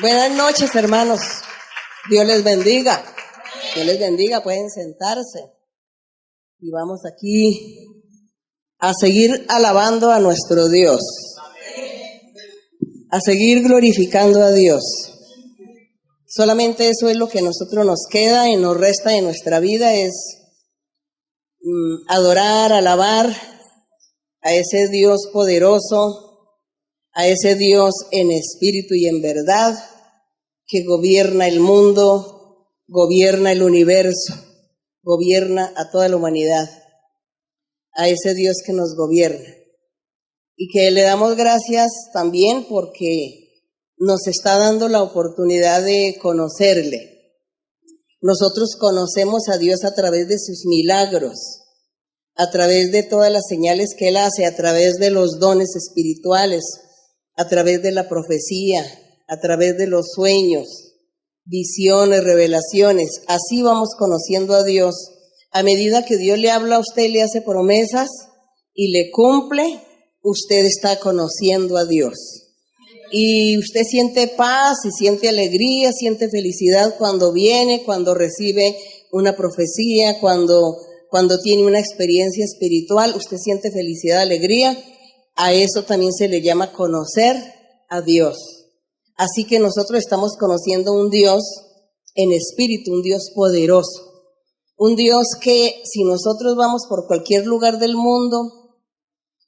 Buenas noches, hermanos. Dios les bendiga. Dios les bendiga. Pueden sentarse. Y vamos aquí a seguir alabando a nuestro Dios. A seguir glorificando a Dios. Solamente eso es lo que a nosotros nos queda y nos resta en nuestra vida, es adorar, alabar a ese Dios poderoso, a ese Dios en espíritu y en verdad, que gobierna el mundo, gobierna el universo, gobierna a toda la humanidad, a ese Dios que nos gobierna. Y que le damos gracias también porque nos está dando la oportunidad de conocerle. Nosotros conocemos a Dios a través de sus milagros, a través de todas las señales que Él hace, a través de los dones espirituales, a través de la profecía, a través de los sueños, visiones, revelaciones. Así vamos conociendo a Dios. A medida que Dios le habla a usted, le hace promesas y le cumple, usted está conociendo a Dios. Y usted siente paz y siente alegría, siente felicidad cuando viene, cuando recibe una profecía, cuando tiene una experiencia espiritual, usted siente felicidad, alegría. A eso también se le llama conocer a Dios. Así que nosotros estamos conociendo un Dios en espíritu, un Dios poderoso. Un Dios que si nosotros vamos por cualquier lugar del mundo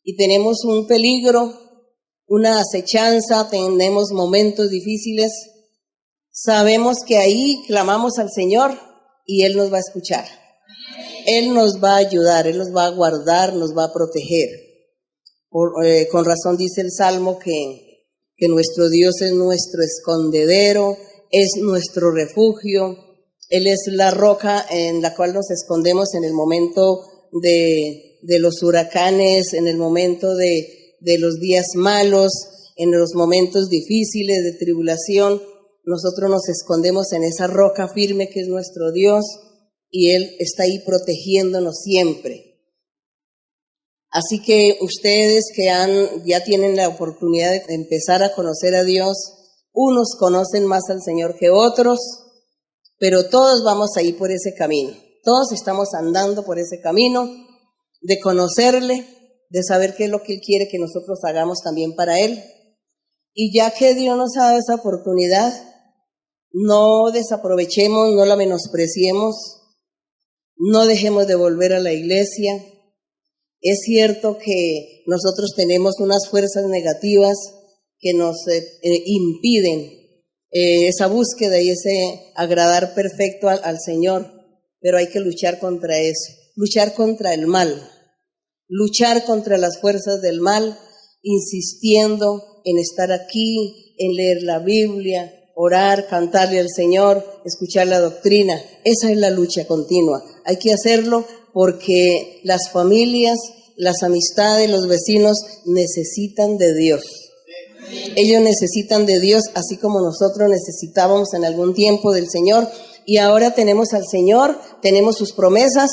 y tenemos un peligro, una acechanza, tenemos momentos difíciles, sabemos que ahí clamamos al Señor y Él nos va a escuchar. Él nos va a ayudar, Él nos va a guardar, nos va a proteger. Con razón dice el Salmo que nuestro Dios es nuestro escondedero, es nuestro refugio. Él es la roca en la cual nos escondemos en el momento de los huracanes, en el momento de los días malos, en los momentos difíciles de tribulación. Nosotros nos escondemos en esa roca firme que es nuestro Dios y Él está ahí protegiéndonos siempre. Así que ustedes que ya tienen la oportunidad de empezar a conocer a Dios, unos conocen más al Señor que otros, pero todos vamos ahí por ese camino. Todos estamos andando por ese camino de conocerle, de saber qué es lo que Él quiere que nosotros hagamos también para Él. Y ya que Dios nos ha dado esa oportunidad, no desaprovechemos, no la menospreciemos, no dejemos de volver a la iglesia. Es cierto que nosotros tenemos unas fuerzas negativas que nos impiden esa búsqueda y ese agradar perfecto al Señor, pero hay que luchar contra eso, luchar contra el mal, luchar contra las fuerzas del mal, insistiendo en estar aquí, en leer la Biblia, orar, cantarle al Señor, escuchar la doctrina. Esa es la lucha continua. Hay que hacerlo porque las familias, las amistades, los vecinos necesitan de Dios. Ellos necesitan de Dios, así como nosotros necesitábamos en algún tiempo del Señor. Y ahora tenemos al Señor, tenemos sus promesas,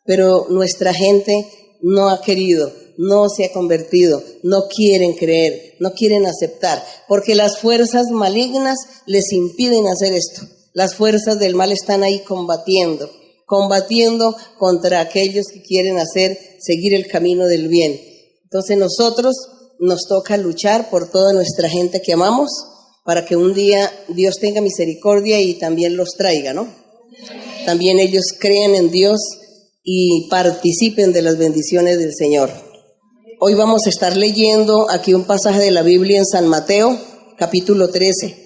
pero nuestra gente no ha querido, no se ha convertido, no quieren creer, no quieren aceptar, porque las fuerzas malignas les impiden hacer esto. Las fuerzas del mal están ahí combatiendo contra aquellos que quieren seguir el camino del bien. Entonces nosotros nos toca luchar por toda nuestra gente que amamos, para que un día Dios tenga misericordia y también los traiga, ¿no? También ellos crean en Dios y participen de las bendiciones del Señor. Hoy vamos a estar leyendo aquí un pasaje de la Biblia en San Mateo, capítulo 13.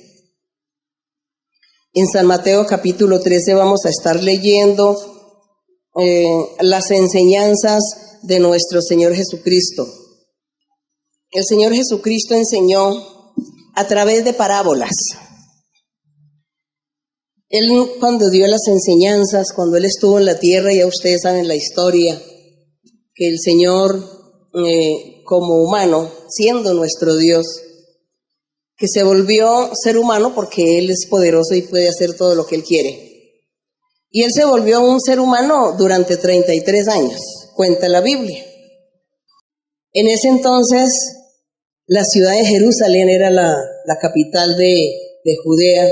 En San Mateo capítulo 13 vamos a estar leyendo las enseñanzas de nuestro Señor Jesucristo. El Señor Jesucristo enseñó a través de parábolas. Él cuando dio las enseñanzas, cuando Él estuvo en la tierra, ya ustedes saben la historia, que el Señor como humano, siendo nuestro Dios, que se volvió ser humano porque Él es poderoso y puede hacer todo lo que Él quiere. Y Él se volvió un ser humano durante 33 años, cuenta la Biblia. En ese entonces, la ciudad de Jerusalén era la capital de de Judea,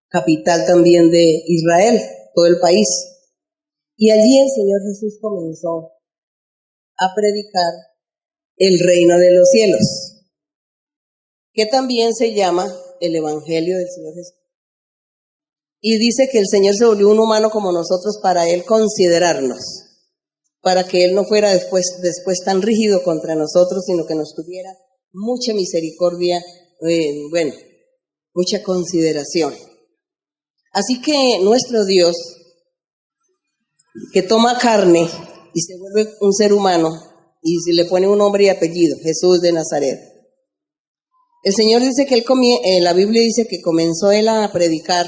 capital también de Israel, todo el país. Y allí el Señor Jesús comenzó a predicar el reino de los cielos, que también se llama el Evangelio del Señor Jesús. Y dice que el Señor se volvió un humano como nosotros para Él considerarnos, para que Él no fuera después tan rígido contra nosotros, sino que nos tuviera mucha misericordia, mucha consideración. Así que nuestro Dios, que toma carne y se vuelve un ser humano, y se le pone un nombre y apellido, Jesús de Nazaret. El Señor dice que la Biblia dice que comenzó Él a predicar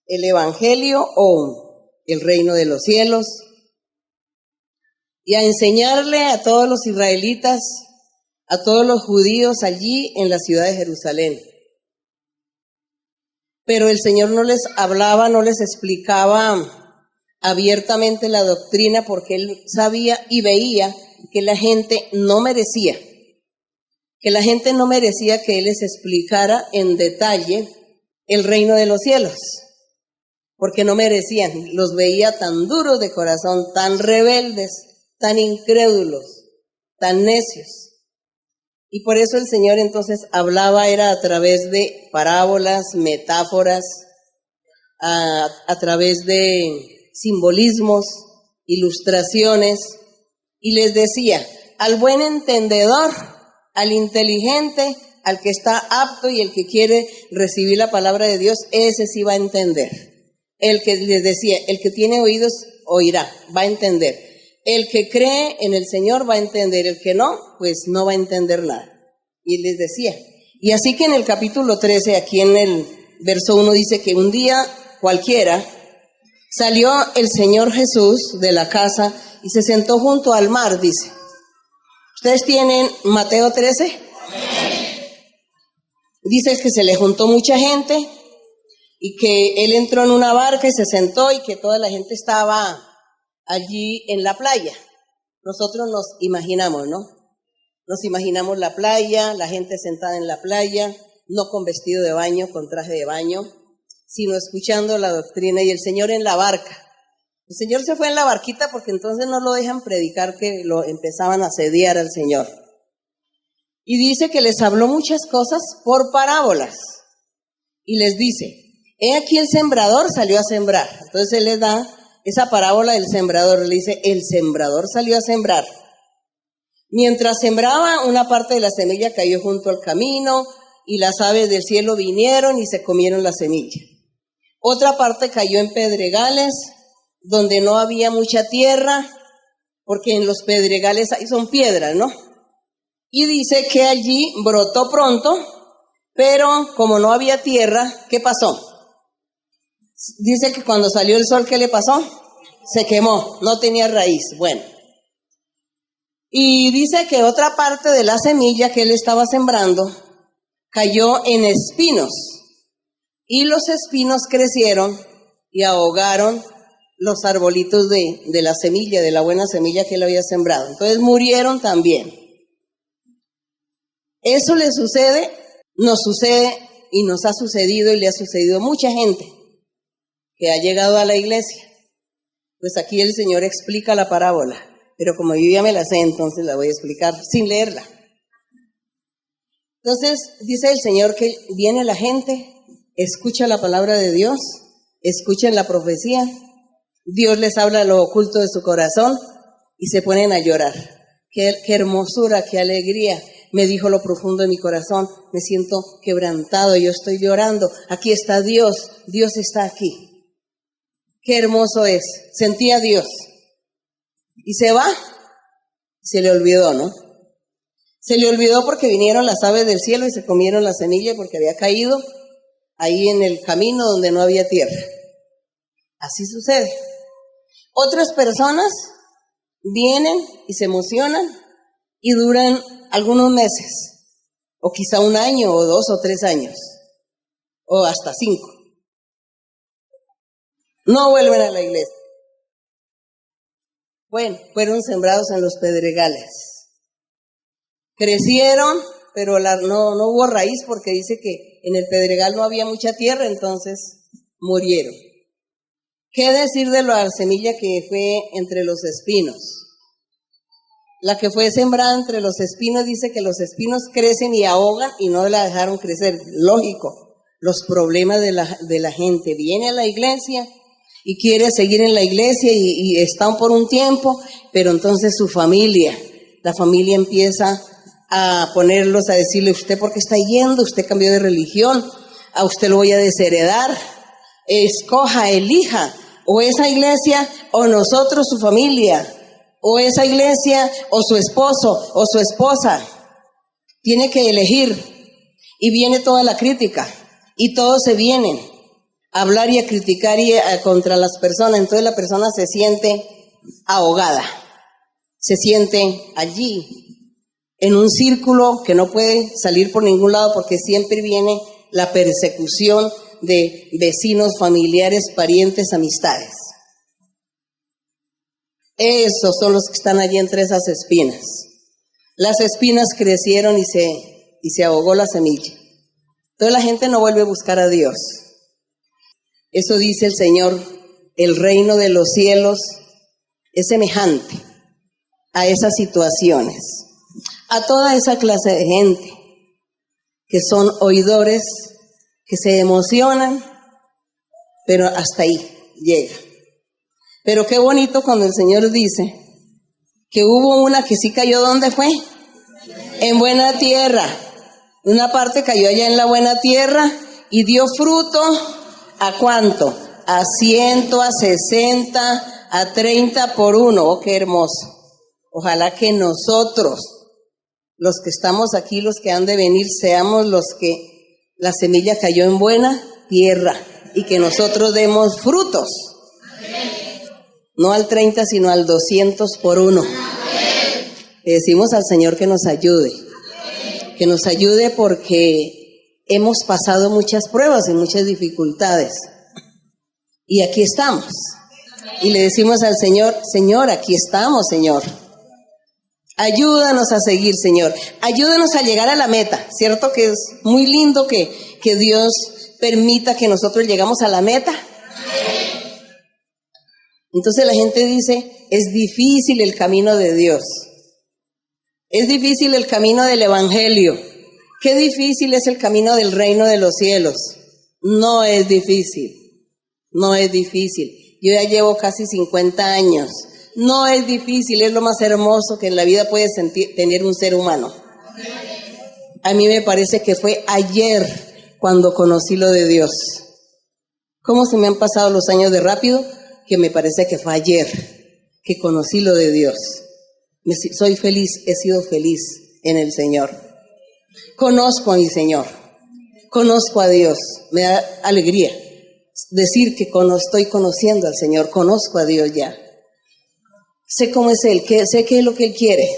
el Evangelio o el reino de los cielos, y a enseñarle a todos los israelitas, a todos los judíos allí en la ciudad de Jerusalén. Pero el Señor no les hablaba, no les explicaba abiertamente la doctrina, porque Él sabía y veía que la gente no merecía, que Él les explicara en detalle el reino de los cielos, porque no merecían, los veía tan duros de corazón, tan rebeldes, tan incrédulos, tan necios. Y por eso el Señor entonces hablaba, era a través de parábolas, metáforas, a través de simbolismos, ilustraciones, y les decía, al buen entendedor, al inteligente, al que está apto y el que quiere recibir la palabra de Dios, ese sí va a entender. El que les decía, el que tiene oídos oirá, va a entender. El que cree en el Señor va a entender, el que no, pues no va a entender nada. Y les decía, y así que en el capítulo 13, aquí en el verso 1 dice que un día cualquiera salió el Señor Jesús de la casa y se sentó junto al mar, dice. ¿Ustedes tienen Mateo 13? Dice que se le juntó mucha gente y que él entró en una barca y se sentó y que toda la gente estaba allí en la playa. Nosotros nos imaginamos, ¿no? Nos imaginamos la playa, la gente sentada en la playa, no con vestido de baño, con traje de baño, sino escuchando la doctrina, y el Señor en la barca. El Señor se fue en la barquita porque entonces no lo dejan predicar, que lo empezaban a asediar al Señor. Y dice que les habló muchas cosas por parábolas. Y les dice, he aquí el sembrador salió a sembrar. Entonces Él les da esa parábola del sembrador, le dice, el sembrador salió a sembrar. Mientras sembraba, una parte de la semilla cayó junto al camino, y las aves del cielo vinieron y se comieron la semilla. Otra parte cayó en pedregales, donde no había mucha tierra, porque en los pedregales ahí son piedras, ¿no? Y dice que allí brotó pronto, pero como no había tierra, ¿qué pasó? Dice que cuando salió el sol, ¿qué le pasó? Se quemó, no tenía raíz. Bueno. Y dice que otra parte de la semilla que él estaba sembrando cayó en espinos, y los espinos crecieron y ahogaron los arbolitos de la semilla, de la buena semilla que él había sembrado. Entonces murieron también. Eso le sucede, nos sucede y nos ha sucedido y le ha sucedido a mucha gente que ha llegado a la iglesia. Pues aquí el Señor explica la parábola, pero como yo ya me la sé, entonces la voy a explicar sin leerla. Entonces dice el Señor que viene la gente, escucha la palabra de Dios, escuchan la profecía, Dios les habla lo oculto de su corazón y se ponen a llorar. Qué hermosura, qué alegría, me dijo lo profundo de mi corazón, me siento quebrantado, yo estoy llorando, aquí está Dios, Dios está aquí. Qué hermoso es, sentí a Dios. Y se va, se le olvidó, ¿no? Se le olvidó porque vinieron las aves del cielo y se comieron la semilla porque había caído ahí en el camino donde no había tierra. Así sucede. Otras personas vienen y se emocionan y duran algunos meses, o quizá un año, o 2 o 3 años, o hasta 5. No vuelven a la iglesia. Bueno, fueron sembrados en los pedregales. Crecieron, pero no hubo raíz porque dice que en el Pedregal no había mucha tierra, entonces murieron. ¿Qué decir de la semilla que fue entre los espinos? La que fue sembrada entre los espinos dice que los espinos crecen y ahogan y no la dejaron crecer. Lógico, los problemas de la gente. Viene a la iglesia y quiere seguir en la iglesia y están por un tiempo, pero entonces la familia empieza a ponerlos, a decirle, ¿usted por qué está yendo? ¿Usted cambió de religión? ¿A usted lo voy a desheredar? Escoja, elija, o esa iglesia o nosotros, su familia. O esa iglesia, o su esposo, o su esposa. Tiene que elegir. Y viene toda la crítica. Y todos se vienen a hablar y a criticar contra las personas. Entonces la persona se siente ahogada. Se siente allí, en un círculo que no puede salir por ningún lado porque siempre viene la persecución de vecinos, familiares, parientes, amistades. Esos son los que están allí entre esas espinas. Las espinas crecieron y se ahogó la semilla. Entonces la gente no vuelve a buscar a Dios. Eso dice el Señor, el reino de los cielos es semejante a esas situaciones, a toda esa clase de gente que son oidores, que se emocionan, pero hasta ahí llega. Pero qué bonito cuando el Señor dice que hubo una que sí cayó, ¿dónde fue? En buena tierra. Una parte cayó allá en la buena tierra y dio fruto, ¿a cuánto? A 100, a 60, a 30 por uno. Oh, qué hermoso. Ojalá que nosotros, los que estamos aquí, los que han de venir, seamos los que la semilla cayó en buena tierra y que nosotros demos frutos. No al 30, sino al 200 por uno. Le decimos al Señor que nos ayude. Que nos ayude porque hemos pasado muchas pruebas y muchas dificultades. Y aquí estamos. Y le decimos al Señor, Señor, aquí estamos, Señor. Ayúdanos a seguir, Señor. Ayúdanos a llegar a la meta. ¿Cierto que es muy lindo que Dios permita que nosotros llegamos a la meta? Entonces la gente dice, es difícil el camino de Dios. Es difícil el camino del Evangelio. Qué difícil es el camino del reino de los cielos. No es difícil. No es difícil. Yo ya llevo casi 50 años. No es difícil, es lo más hermoso que en la vida puede tener un ser humano. A mí me parece que fue ayer cuando conocí lo de Dios. ¿Cómo se me han pasado los años de rápido? Que me parece que fue ayer que conocí lo de Dios. Soy feliz, he sido feliz en el Señor. Conozco a mi Señor, conozco a Dios, me da alegría decir que estoy conociendo al Señor, conozco a Dios ya. Sé cómo es Él, sé qué es lo que Él quiere.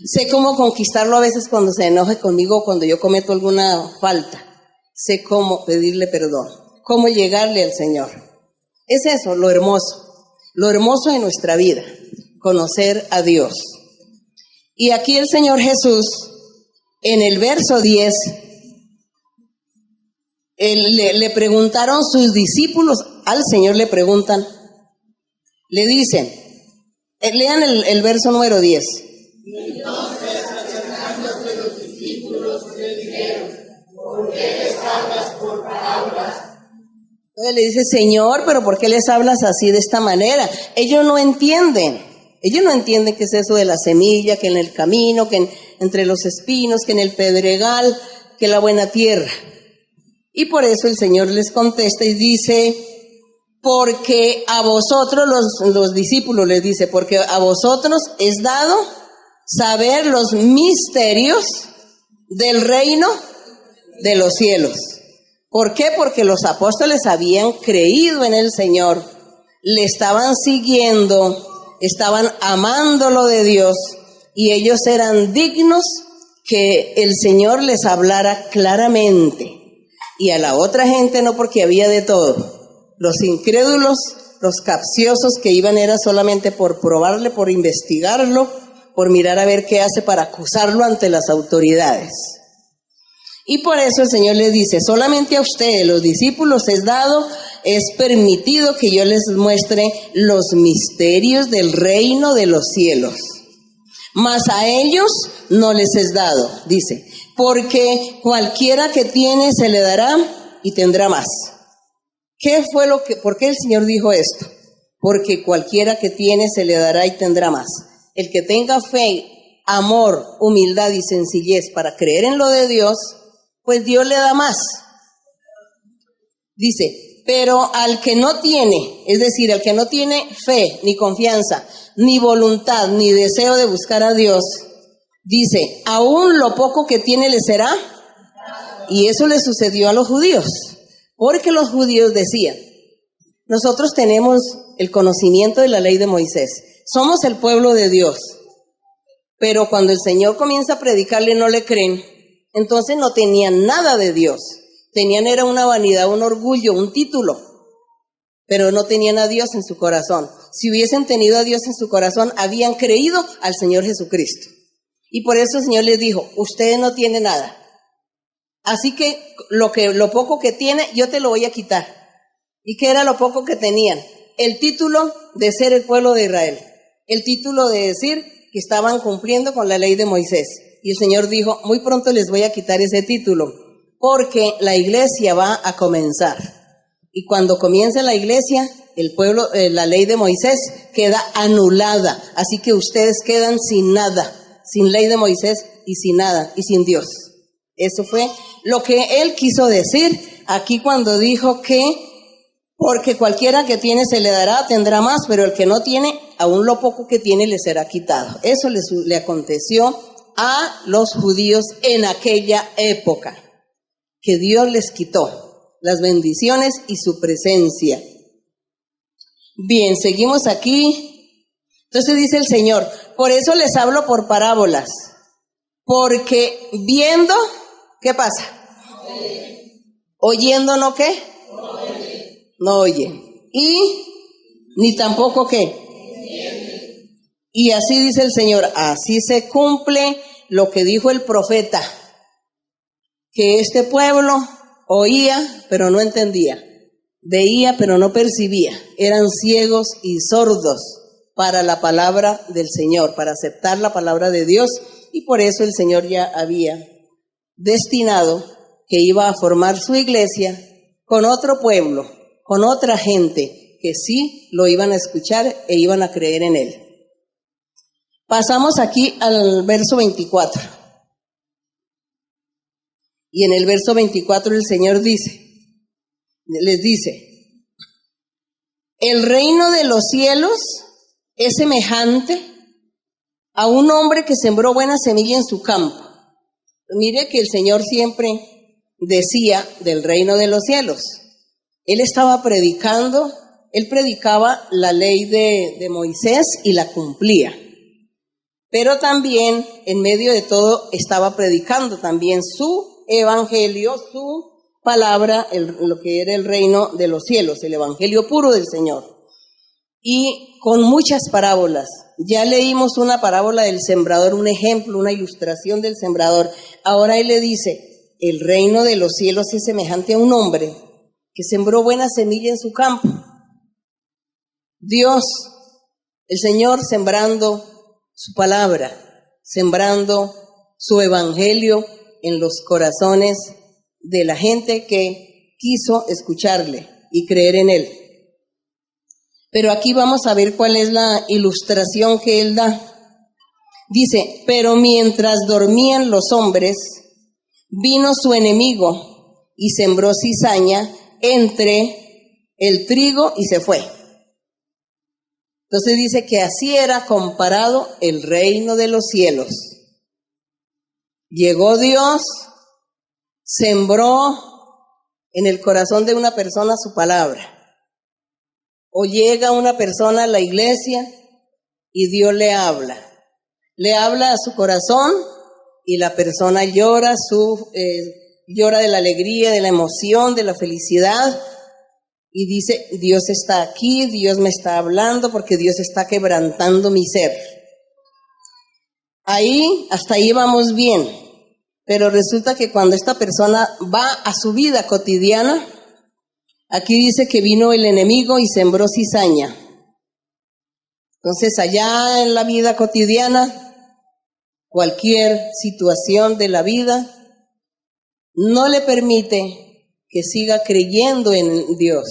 Sé cómo conquistarlo a veces cuando se enoje conmigo, cuando yo cometo alguna falta. Sé cómo pedirle perdón, cómo llegarle al Señor. Es eso, lo hermoso de nuestra vida, conocer a Dios. Y aquí el Señor Jesús, en el verso 10, le preguntaron sus discípulos, al Señor le preguntan, le dicen, lean el verso número 10. Y entonces acercándose los discípulos le dijeron, ¿por qué les hablas por parábolas? Entonces le dice, Señor, pero ¿por qué les hablas así de esta manera? Ellos no entienden qué es eso de la semilla, que en el camino, que entre los espinos, que en el pedregal, que la buena tierra. Y por eso el Señor les contesta y dice, porque a vosotros, los discípulos les dice, porque a vosotros es dado saber los misterios del reino de los cielos. ¿Por qué? Porque los apóstoles habían creído en el Señor, le estaban siguiendo, estaban amando lo de Dios y ellos eran dignos que el Señor les hablara claramente. Y a la otra gente no, porque había de todo. Los incrédulos, los capciosos que iban era solamente por probarle, por investigarlo, por mirar a ver qué hace para acusarlo ante las autoridades. Y por eso el Señor les dice, solamente a ustedes, los discípulos, es permitido que yo les muestre los misterios del reino de los cielos. Mas a ellos no les es dado, dice, porque cualquiera que tiene se le dará y tendrá más. ¿Por qué el Señor dijo esto? Porque cualquiera que tiene se le dará y tendrá más. El que tenga fe, amor, humildad y sencillez para creer en lo de Dios, pues Dios le da más. Dice, pero al que no tiene, es decir, al que no tiene fe, ni confianza, ni voluntad, ni deseo de buscar a Dios, dice, aún lo poco que tiene le será. Y eso le sucedió a los judíos, porque los judíos decían, nosotros tenemos el conocimiento de la ley de Moisés, somos el pueblo de Dios, pero cuando el Señor comienza a predicarle no le creen, entonces no tenían nada de Dios, era una vanidad, un orgullo, un título, pero no tenían a Dios en su corazón. Si hubiesen tenido a Dios en su corazón, habían creído al Señor Jesucristo. Y por eso el Señor les dijo, ustedes no tienen nada. Así que lo poco que tiene, yo te lo voy a quitar. ¿Y qué era lo poco que tenían? El título de ser el pueblo de Israel. El título de decir que estaban cumpliendo con la ley de Moisés. Y el Señor dijo, muy pronto les voy a quitar ese título, porque la iglesia va a comenzar. Y cuando comience la iglesia, el pueblo, la ley de Moisés queda anulada. Así que ustedes quedan sin nada, sin ley de Moisés y sin nada, y sin Dios. Eso fue lo que él quiso decir aquí cuando dijo que porque cualquiera que tiene se le dará, tendrá más, pero el que no tiene, aún lo poco que tiene le será quitado. Eso le aconteció a los judíos en aquella época, que Dios les quitó las bendiciones y su presencia. Bien, seguimos aquí. Entonces dice el Señor, por eso les hablo por parábolas, porque viendo, ¿qué pasa? Oyendo, ¿no qué? No oye. Y ni tampoco qué. Y así dice el Señor, así se cumple lo que dijo el profeta, que este pueblo oía, pero no entendía, veía, pero no percibía, eran ciegos y sordos para la palabra del Señor, para aceptar la palabra de Dios, y por eso el Señor ya había destinado que iba a formar su iglesia con otro pueblo, con otra gente que sí lo iban a escuchar e iban a creer en él. Pasamos aquí al verso 24. Y en el verso 24 el Señor les dice, el reino de los cielos es semejante a un hombre que sembró buena semilla en su campo. Mire que el Señor siempre decía del reino de los cielos. Él estaba predicando, él predicaba la ley de Moisés y la cumplía. Pero también, en medio de todo, estaba predicando también su evangelio, su palabra, lo que era el reino de los cielos, el evangelio puro del Señor. Y con muchas parábolas. Ya leímos una parábola del sembrador, un ejemplo, una ilustración del sembrador. Ahora él le dice, el reino de los cielos es semejante a un hombre que sembró buena semilla en su campo. Dios, el Señor, sembrando su palabra, sembrando su evangelio en los corazones de la gente que quiso escucharle y creer en él. Pero aquí vamos a ver cuál es la ilustración que él da. Dice, pero mientras dormían los hombres, vino su enemigo y sembró cizaña entre el trigo y se fue. Entonces dice que así era comparado el reino de los cielos. Llegó Dios, sembró en el corazón de una persona su palabra. O llega una persona a la iglesia y Dios le habla a su corazón y la persona llora, llora de la alegría, de la emoción, de la felicidad y dice, Dios está aquí, Dios me está hablando porque Dios está quebrantando mi ser. Hasta ahí vamos bien. Pero resulta que cuando esta persona va a su vida cotidiana, aquí dice que vino el enemigo y sembró cizaña. Entonces, allá en la vida cotidiana, cualquier situación de la vida no le permite que siga creyendo en Dios,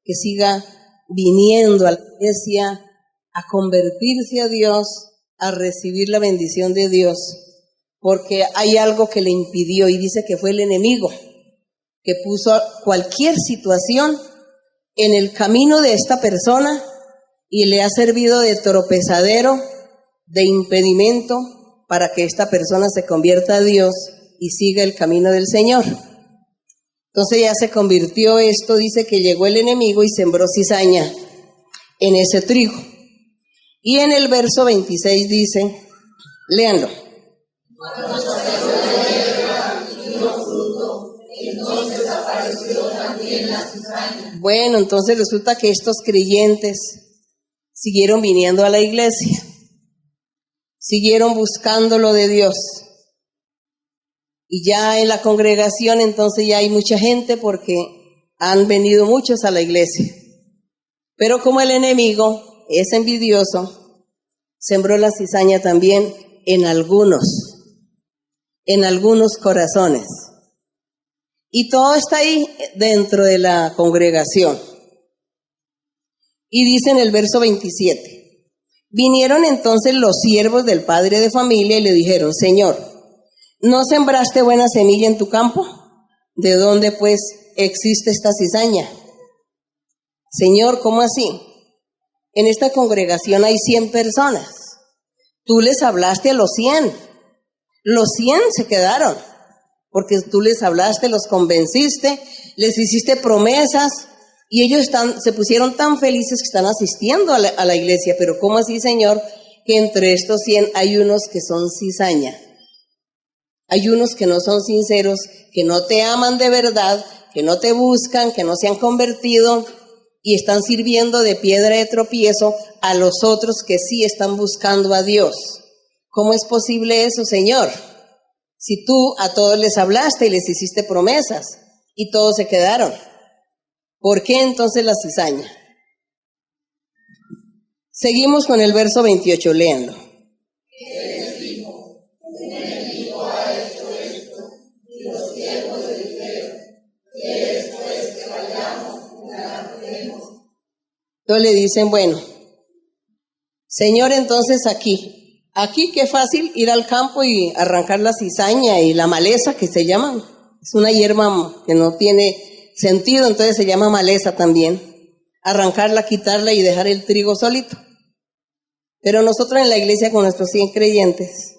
que siga viniendo a la iglesia a convertirse a Dios, a recibir la bendición de Dios, porque hay algo que le impidió, y dice que fue el enemigo que puso cualquier situación en el camino de esta persona y le ha servido de tropezadero, de impedimento para que esta persona se convierta a Dios y siga el camino del Señor. Entonces ya se convirtió esto, dice que llegó el enemigo y sembró cizaña en ese trigo. Y en el verso 26 dice, léanlo. Bueno, entonces resulta que estos creyentes siguieron viniendo a la iglesia, siguieron buscando lo de Dios. Y ya en la congregación entonces ya hay mucha gente porque han venido muchos a la iglesia. Pero como el enemigo es envidioso, sembró la cizaña también en algunos corazones. Y todo está ahí dentro de la congregación. Y dice en el verso 27, vinieron entonces los siervos del padre de familia y le dijeron, Señor, ¿no sembraste buena semilla en tu campo? ¿De dónde pues existe esta cizaña? Señor, ¿cómo así? En esta congregación hay 100 personas. Tú les hablaste a los 100. Los 100 se quedaron, porque tú les hablaste, los convenciste, les hiciste promesas, y ellos se pusieron tan felices que están asistiendo a la iglesia. Pero ¿cómo así, Señor, que entre estos 100 hay unos que son cizaña? Hay unos que no son sinceros, que no te aman de verdad, que no te buscan, que no se han convertido y están sirviendo de piedra de tropiezo a los otros que sí están buscando a Dios. ¿Cómo es posible eso, Señor? Si tú a todos les hablaste y les hiciste promesas y todos se quedaron. ¿Por qué entonces la cizaña? Seguimos con el verso 28, léanlo. Entonces le dicen, bueno, Señor, entonces aquí qué fácil ir al campo y arrancar la cizaña y la maleza que se llaman. Es una hierba que no tiene sentido, entonces se llama maleza también. Arrancarla, quitarla y dejar el trigo solito. Pero nosotros en la iglesia con nuestros 100 creyentes,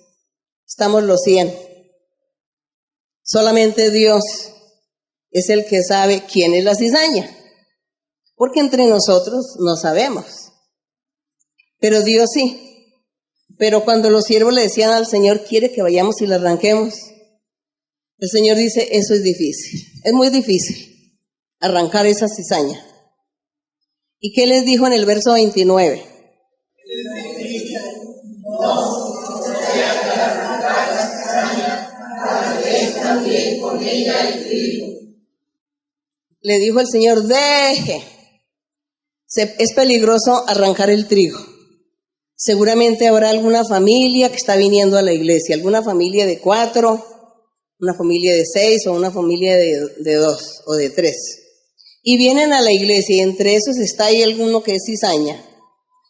estamos los 100. Solamente Dios es el que sabe quién es la cizaña. Porque entre nosotros no sabemos. Pero Dios sí. Pero cuando los siervos le decían al Señor, ¿quiere que vayamos y la arranquemos? El Señor dice, eso es difícil. Es muy difícil arrancar esa cizaña. ¿Y qué les dijo en el verso 29? Le dijo el Señor, deje. Es peligroso arrancar el trigo. Seguramente habrá alguna familia que está viniendo a la iglesia, alguna familia de 4, una familia de 6 o una familia de 2 o de 3. Y vienen a la iglesia y entre esos está ahí alguno que es cizaña.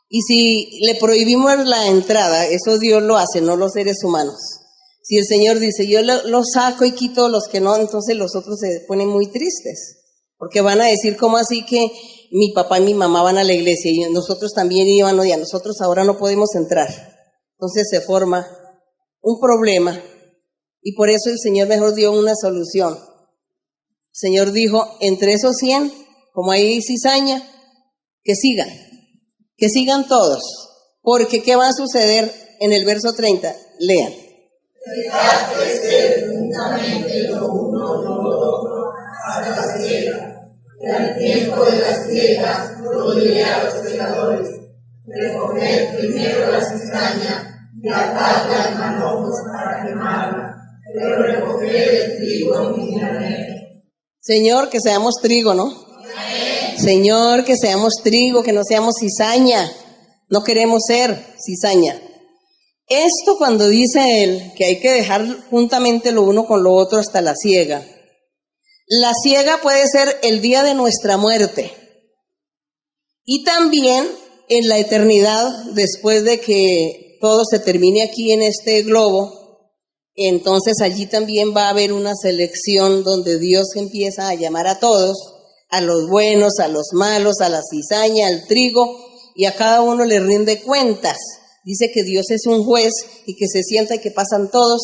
Y si le prohibimos la entrada, eso Dios lo hace, no los seres humanos. Si el Señor dice, yo lo saco y quito los que no, entonces los otros se ponen muy tristes. Porque van a decir, ¿cómo así que mi papá y mi mamá van a la iglesia y nosotros también iban, y a nosotros ahora no podemos entrar? Entonces se forma un problema y por eso el Señor mejor dio una solución. El Señor dijo, entre esos 100, como hay cizaña, que sigan todos, porque ¿qué va a suceder en el verso 30? Lean. Al tiempo de las ciegas, yo diré a los pecadores, recoger primero la cizaña y atar las manojos para quemarla, pero recoger el trigo en mi granero. Señor, que seamos trigo, ¿no? Amén. Señor, que seamos trigo, que no seamos cizaña. No queremos ser cizaña. Esto cuando dice él que hay que dejar juntamente lo uno con lo otro hasta la siega. La siega puede ser el día de nuestra muerte. Y también en la eternidad, después de que todo se termine aquí en este globo, entonces allí también va a haber una selección donde Dios empieza a llamar a todos, a los buenos, a los malos, a la cizaña, al trigo, y a cada uno le rinde cuentas. Dice que Dios es un juez y que se sienta y que pasan todos,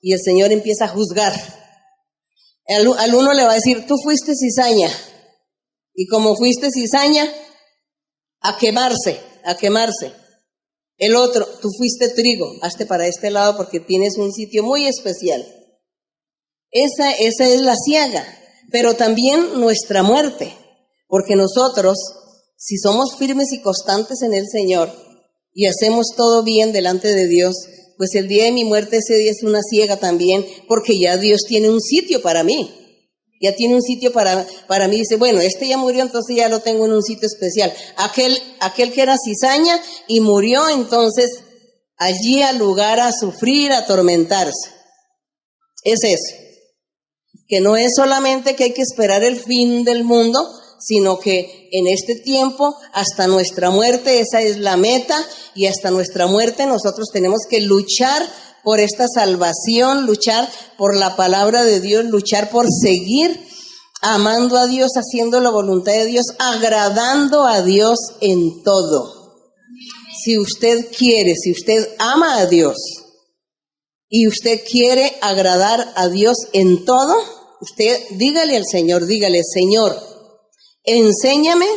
y el Señor empieza a juzgar. Al uno le va a decir, tú fuiste cizaña, y como fuiste cizaña, a quemarse. El otro, tú fuiste trigo, hazte para este lado porque tienes un sitio muy especial. Esa es la siega, pero también nuestra muerte, porque nosotros, si somos firmes y constantes en el Señor y hacemos todo bien delante de Dios, pues el día de mi muerte, ese día es una siega también, porque ya Dios tiene un sitio para mí. Ya tiene un sitio para mí, dice, bueno, este ya murió, entonces ya lo tengo en un sitio especial. Aquel que era cizaña y murió, entonces allí al lugar a sufrir, a atormentarse. Es eso. Que no es solamente que hay que esperar el fin del mundo, sino que en este tiempo, hasta nuestra muerte, esa es la meta, y hasta nuestra muerte nosotros tenemos que luchar por esta salvación, luchar por la palabra de Dios, luchar por seguir amando a Dios, haciendo la voluntad de Dios, agradando a Dios en todo. Si usted quiere, si usted ama a Dios y usted quiere agradar a Dios en todo, usted dígale al Señor, Señor, enséñame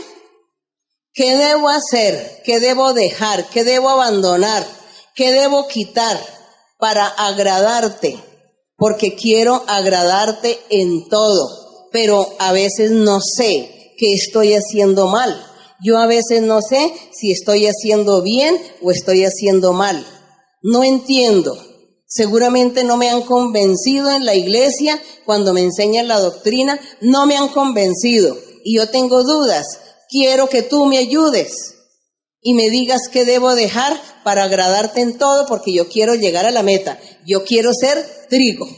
qué debo hacer, qué debo dejar, qué debo abandonar, qué debo quitar para agradarte, porque quiero agradarte en todo, pero a veces no sé qué estoy haciendo mal. Yo a veces no sé si estoy haciendo bien o estoy haciendo mal. No entiendo. Seguramente no me han convencido en la iglesia cuando me enseñan la doctrina, no me han convencido y yo tengo dudas. Quiero que tú me ayudes y me digas qué debo dejar para agradarte en todo, porque yo quiero llegar a la meta. Yo quiero ser trigo.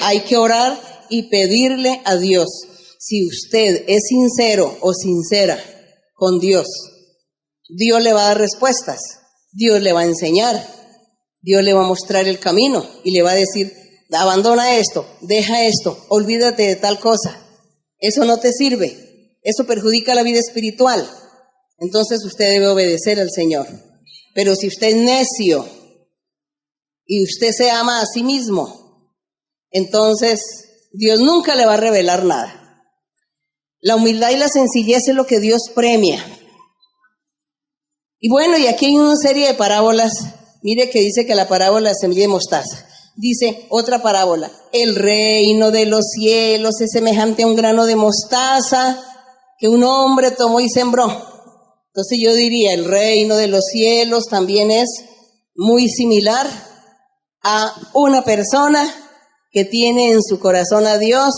Hay que orar y pedirle a Dios. Si usted es sincero o sincera con Dios, Dios le va a dar respuestas. Dios le va a enseñar. Dios le va a mostrar el camino y le va a decir, abandona esto, deja esto, olvídate de tal cosa. Eso no te sirve. Eso perjudica la vida espiritual. Entonces usted debe obedecer al Señor. Pero si usted es necio y usted se ama a sí mismo, entonces Dios nunca le va a revelar nada. La humildad y la sencillez es lo que Dios premia. Y bueno, y aquí hay una serie de parábolas. Mire que dice que la parábola de semilla de mostaza. Dice otra parábola, el reino de los cielos es semejante a un grano de mostaza que un hombre tomó y sembró. Entonces yo diría, el reino de los cielos también es muy similar a una persona que tiene en su corazón a Dios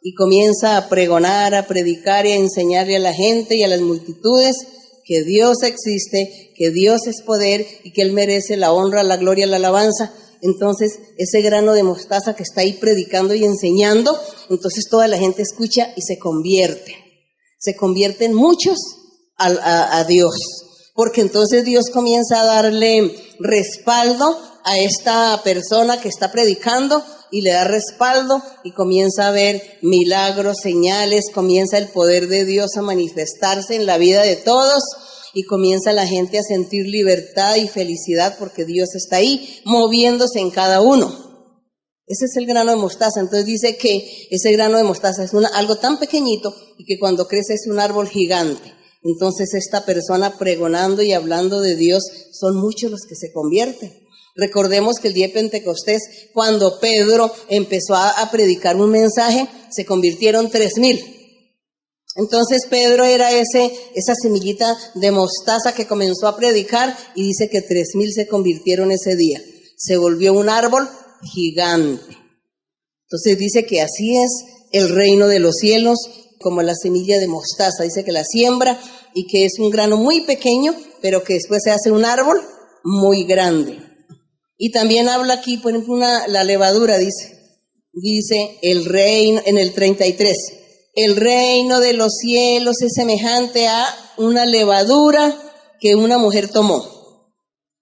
y comienza a pregonar, a predicar y a enseñarle a la gente y a las multitudes que Dios existe, que Dios es poder y que Él merece la honra, la gloria, la alabanza. Entonces ese grano de mostaza que está ahí predicando y enseñando, entonces toda la gente escucha y se convierten muchos a Dios, porque entonces Dios comienza a darle respaldo a esta persona que está predicando y le da respaldo y comienza a ver milagros, señales, comienza el poder de Dios a manifestarse en la vida de todos y comienza la gente a sentir libertad y felicidad porque Dios está ahí moviéndose en cada uno. Ese es el grano de mostaza. Entonces dice que ese grano de mostaza es algo tan pequeñito y que cuando crece es un árbol gigante. Entonces esta persona pregonando y hablando de Dios, son muchos los que se convierten. Recordemos que el día de Pentecostés, cuando Pedro empezó a predicar un mensaje, se convirtieron 3,000. Entonces Pedro era esa semillita de mostaza que comenzó a predicar y dice que 3,000 se convirtieron ese día. Se volvió un árbol gigante. Entonces dice que así es el reino de los cielos, como la semilla de mostaza. Dice que la siembra y que es un grano muy pequeño, pero que después se hace un árbol muy grande. Y también habla aquí, por ejemplo, la levadura, dice el reino, en el 33, el reino de los cielos es semejante a una levadura que una mujer tomó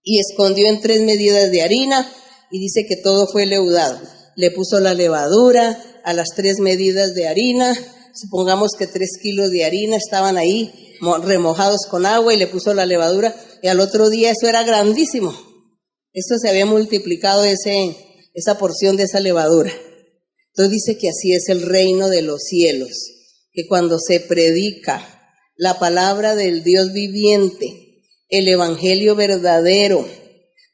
y escondió en 3 medidas de harina, y dice que todo fue leudado. Le puso la levadura a las 3 medidas de harina, supongamos que 3 kilos de harina estaban ahí remojados con agua, y le puso la levadura, y al otro día eso era grandísimo. Esto se había multiplicado esa porción de esa levadura. Entonces dice que así es el reino de los cielos, que cuando se predica la palabra del Dios viviente, el evangelio verdadero,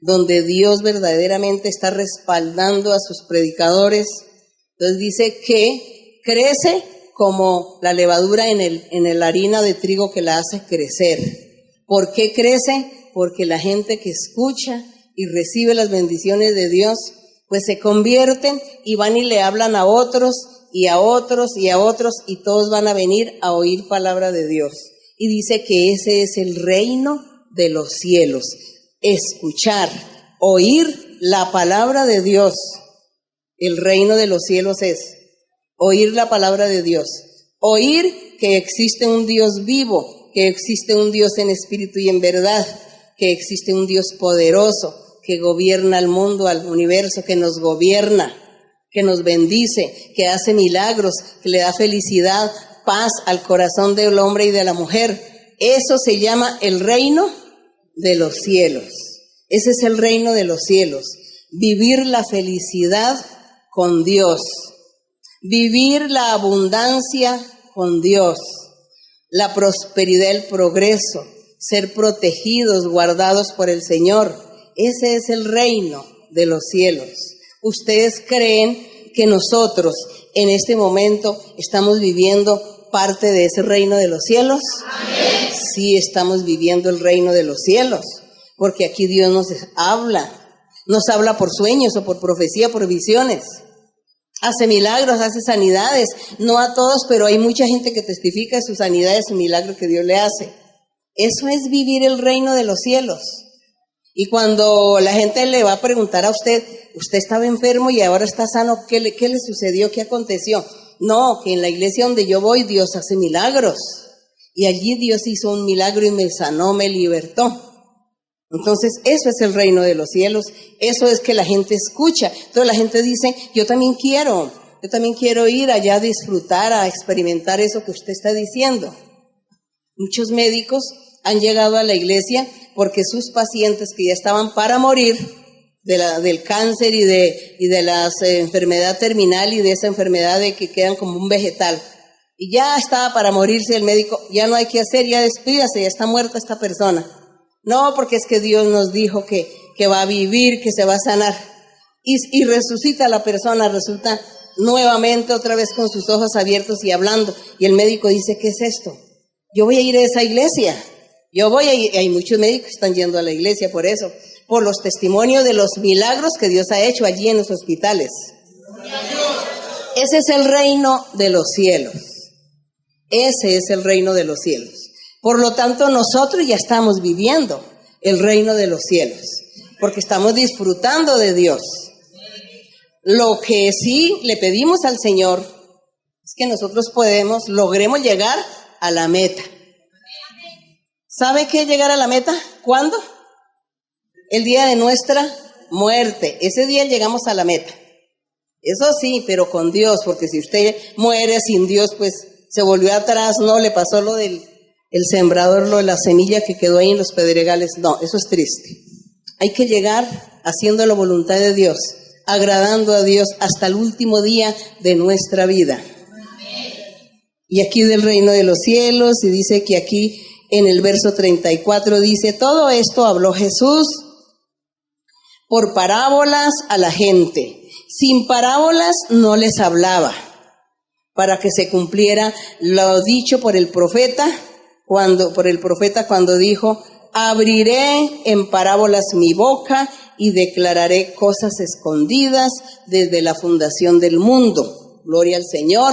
donde Dios verdaderamente está respaldando a sus predicadores, entonces dice que crece como la levadura en la harina de trigo que la hace crecer. ¿Por qué crece? Porque la gente que escucha y recibe las bendiciones de Dios, pues se convierten y van y le hablan a otros y a otros y a otros, y todos van a venir a oír palabra de Dios. Y dice que ese es el reino de los cielos. Escuchar, oír la palabra de Dios. El reino de los cielos es oír la palabra de Dios. Oír que existe un Dios vivo, que existe un Dios en espíritu y en verdad, que existe un Dios poderoso, que gobierna el mundo, al universo, que nos gobierna, que nos bendice, que hace milagros, que le da felicidad, paz al corazón del hombre y de la mujer. Eso se llama el reino de los cielos. Ese es el reino de los cielos. Vivir la felicidad con Dios. Vivir la abundancia con Dios. La prosperidad, el progreso. Ser protegidos, guardados por el Señor. Ese es el reino de los cielos. ¿Ustedes creen que nosotros en este momento estamos viviendo parte de ese reino de los cielos? Amén. Sí, estamos viviendo el reino de los cielos, porque aquí Dios nos habla por sueños o por profecía, por visiones. Hace milagros, hace sanidades, no a todos, pero hay mucha gente que testifica de sus sanidades y milagros que Dios le hace. Eso es vivir el reino de los cielos. Y cuando la gente le va a preguntar a usted estaba enfermo y ahora está sano, ¿qué le sucedió? ¿Qué aconteció? No, que en la iglesia donde yo voy Dios hace milagros. Y allí Dios hizo un milagro y me sanó, me libertó. Entonces eso es el reino de los cielos, eso es que la gente escucha. Entonces la gente dice, yo también quiero ir allá a disfrutar, a experimentar eso que usted está diciendo. Muchos médicos han llegado a la iglesia porque sus pacientes que ya estaban para morir del cáncer y de la enfermedad terminal y de esa enfermedad de que quedan como un vegetal, y ya estaba para morirse, el médico, ya no hay que hacer, ya despídase, ya está muerta esta persona. No, porque es que Dios nos dijo que va a vivir, que se va a sanar, y resucita la persona, resulta nuevamente otra vez con sus ojos abiertos y hablando, y el médico dice, ¿qué es esto? Yo voy a ir a esa iglesia. Hay muchos médicos que están yendo a la iglesia por eso, por los testimonios de los milagros que Dios ha hecho allí en los hospitales. Ese es el reino de los cielos. Ese es el reino de los cielos. Por lo tanto, nosotros ya estamos viviendo el reino de los cielos, porque estamos disfrutando de Dios. Lo que sí le pedimos al Señor es que nosotros logremos llegar a la meta. ¿Sabe qué es llegar a la meta? ¿Cuándo? El día de nuestra muerte. Ese día llegamos a la meta. Eso sí, pero con Dios, porque si usted muere sin Dios, pues se volvió atrás, no, le pasó lo del sembrador, lo de la semilla que quedó ahí en los pedregales. No, eso es triste. Hay que llegar haciendo la voluntad de Dios, agradando a Dios hasta el último día de nuestra vida. Y aquí del reino de los cielos, y dice que aquí en el verso 34 dice, todo esto habló Jesús por parábolas a la gente. Sin parábolas no les hablaba, para que se cumpliera lo dicho por el profeta cuando dijo: abriré en parábolas mi boca y declararé cosas escondidas desde la fundación del mundo. Gloria al Señor,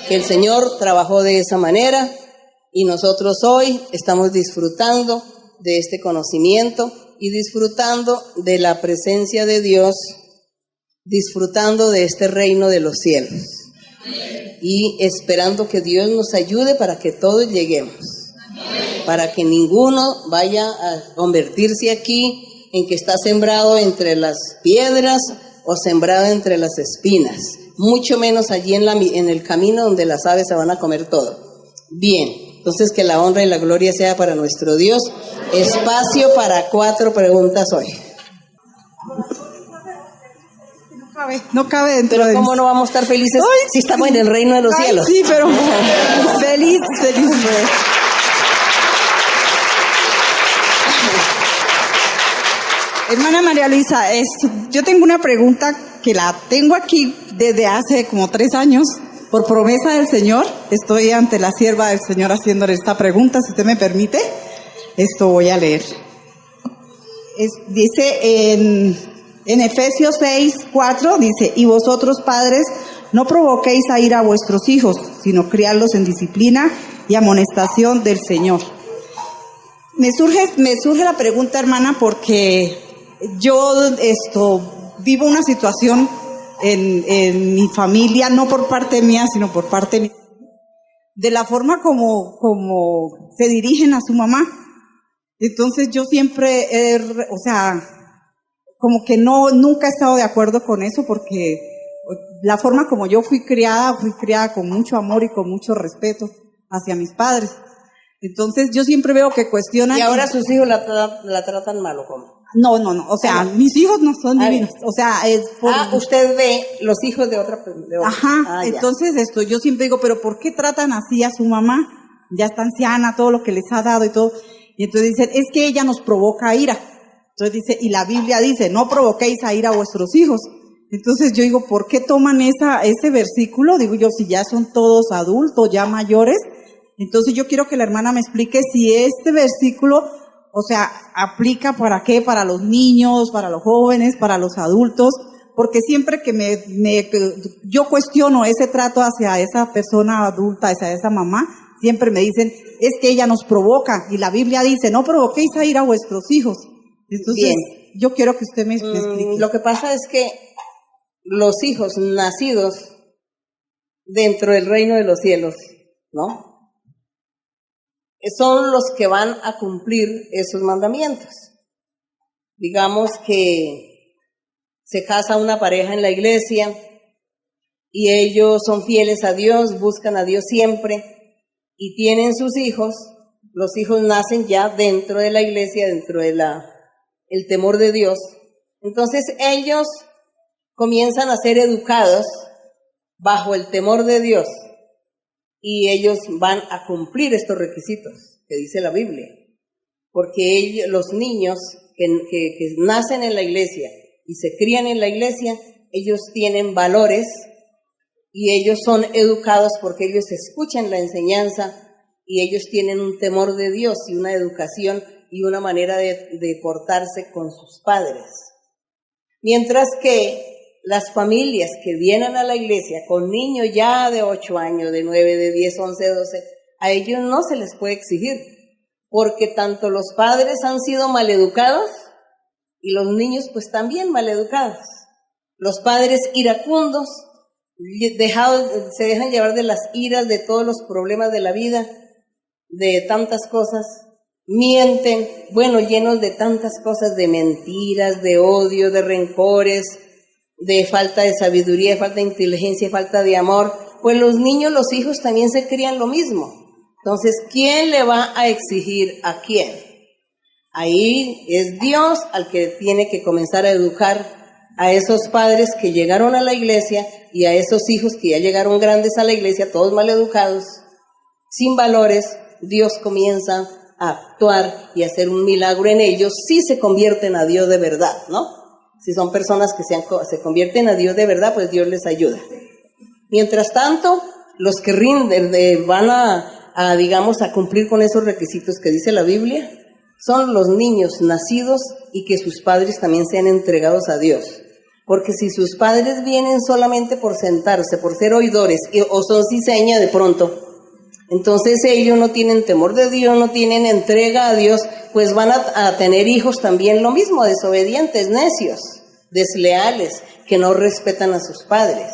que el Señor trabajó de esa manera y nosotros hoy estamos disfrutando de este conocimiento y disfrutando de la presencia de Dios, disfrutando de este reino de los cielos y esperando que Dios nos ayude para que todos lleguemos, para que ninguno vaya a convertirse aquí en que está sembrado entre las piedras o sembrado entre las espinas, mucho menos allí en el camino donde las aves se van a comer todo. Bien, entonces que la honra y la gloria sea para nuestro Dios. Espacio para 4 preguntas hoy. No cabe dentro. Pero ¿cómo no vamos a estar felices si estamos en el reino de los cielos? Sí, pero feliz. Hermana María Luisa, yo tengo una pregunta que la tengo aquí desde hace como 3 años. Por promesa del Señor, estoy ante la sierva del Señor haciéndole esta pregunta, si usted me permite. Esto voy a leer. Dice en Efesios 6:4, dice: y vosotros padres, no provoquéis a ira a vuestros hijos, sino criadlos en disciplina y amonestación del Señor. Me surge la pregunta, hermana, porque yo vivo una situación en mi familia, no por parte mía, sino por parte de la forma como se dirigen a su mamá. Entonces yo siempre, como que nunca he estado de acuerdo con eso, porque la forma como yo fui criada con mucho amor y con mucho respeto hacia mis padres. Entonces yo siempre veo que cuestionan. ¿Y ahora sus hijos la tratan mal o cómo? No, o sea, mis hijos no son divinos, o sea, es por... usted ve los hijos de otra. Ajá, entonces yo siempre digo, pero ¿por qué tratan así a su mamá? Ya está anciana, todo lo que les ha dado y todo. Y entonces dicen, es que ella nos provoca ira. Entonces dice, y la Biblia dice, no provoquéis a ira a vuestros hijos. Entonces yo digo, ¿por qué toman ese versículo? Digo yo, si ya son todos adultos, ya mayores. Entonces yo quiero que la hermana me explique si este versículo, o sea, aplica para qué, para los niños, para los jóvenes, para los adultos, porque siempre que yo cuestiono ese trato hacia esa persona adulta, hacia esa mamá, siempre me dicen, es que ella nos provoca, y la Biblia dice, no provoquéis a ir a vuestros hijos. Entonces, bien, yo quiero que usted me explique. Lo que pasa es que los hijos nacidos dentro del reino de los cielos, ¿no?, son los que van a cumplir esos mandamientos. Digamos que se casa una pareja en la iglesia y ellos son fieles a Dios, buscan a Dios siempre y tienen sus hijos. Los hijos nacen ya dentro de la iglesia, dentro de el temor de Dios. Entonces ellos comienzan a ser educados bajo el temor de Dios. Y ellos van a cumplir estos requisitos que dice la Biblia, porque los niños que nacen en la iglesia y se crían en la iglesia, ellos tienen valores y ellos son educados porque ellos escuchan la enseñanza y ellos tienen un temor de Dios y una educación y una manera de portarse con sus padres. Mientras que las familias que vienen a la iglesia con niños ya de 8 años, de 9, de 10, 11, 12, a ellos no se les puede exigir, porque tanto los padres han sido maleducados y los niños pues también maleducados. Los padres iracundos, se dejan llevar de las iras, de todos los problemas de la vida, de tantas cosas, mienten, llenos de tantas cosas, de mentiras, de odio, de rencores, de falta de sabiduría, de falta de inteligencia, de falta de amor. Pues los niños, los hijos también se crían lo mismo. Entonces, ¿quién le va a exigir a quién? Ahí es Dios al que tiene que comenzar a educar a esos padres que llegaron a la iglesia y a esos hijos que ya llegaron grandes a la iglesia, todos mal educados, sin valores. Dios comienza a actuar y a hacer un milagro en ellos si se convierten a Dios de verdad, ¿no? Si son personas que se convierten a Dios de verdad, pues Dios les ayuda. Mientras tanto, los que rinden, van digamos, a cumplir con esos requisitos que dice la Biblia, son los niños nacidos y que sus padres también sean entregados a Dios. Porque si sus padres vienen solamente por sentarse, por ser oidores, o son ciseña de pronto, entonces ellos no tienen temor de Dios, no tienen entrega a Dios, pues van a tener hijos también lo mismo, desobedientes, necios, desleales, que no respetan a sus padres.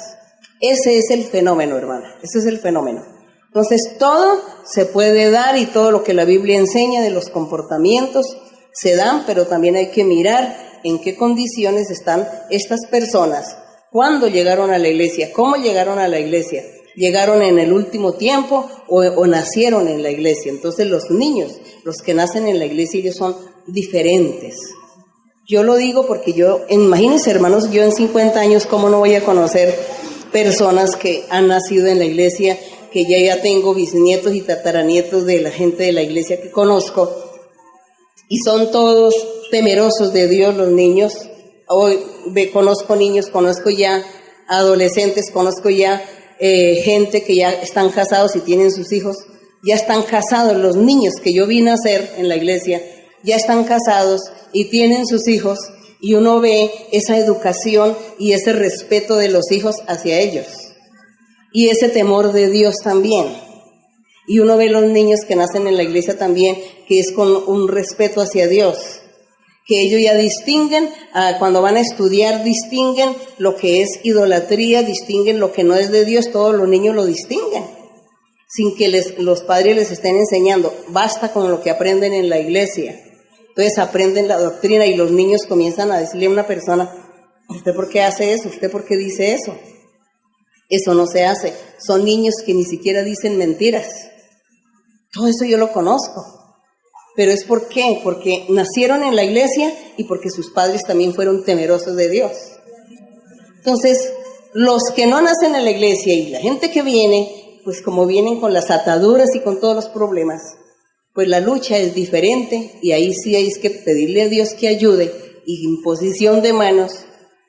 Ese es el fenómeno, hermana, ese es el fenómeno. Entonces todo se puede dar y todo lo que la Biblia enseña de los comportamientos se dan, pero también hay que mirar en qué condiciones están estas personas, cuándo llegaron a la iglesia, cómo llegaron a la iglesia, llegaron en el último tiempo o nacieron en la iglesia. Entonces los niños, los que nacen en la iglesia, ellos son diferentes. Yo lo digo porque imagínense hermanos, yo en 50 años, ¿cómo no voy a conocer personas que han nacido en la iglesia, que ya tengo bisnietos y tataranietos de la gente de la iglesia que conozco, y son todos temerosos de Dios los niños? Hoy conozco niños, conozco ya adolescentes, conozco ya gente que ya están casados y tienen sus hijos, ya están casados, los niños que yo vi nacer en la iglesia, ya están casados y tienen sus hijos, y uno ve esa educación y ese respeto de los hijos hacia ellos, y ese temor de Dios también. Y uno ve los niños que nacen en la iglesia también, que es con un respeto hacia Dios, que ellos ya distinguen, cuando van a estudiar, distinguen lo que es idolatría, distinguen lo que no es de Dios, todos los niños lo distinguen, sin que los padres les estén enseñando. Basta con lo que aprenden en la iglesia. Entonces aprenden la doctrina y los niños comienzan a decirle a una persona: ¿usted por qué hace eso? ¿Usted por qué dice eso? Eso no se hace. Son niños que ni siquiera dicen mentiras. Todo eso yo lo conozco. Pero ¿es por qué? Porque nacieron en la iglesia y porque sus padres también fueron temerosos de Dios. Entonces, los que no nacen en la iglesia y la gente que viene, pues como vienen con las ataduras y con todos los problemas, pues la lucha es diferente, y ahí sí hay que pedirle a Dios que ayude, y imposición de manos,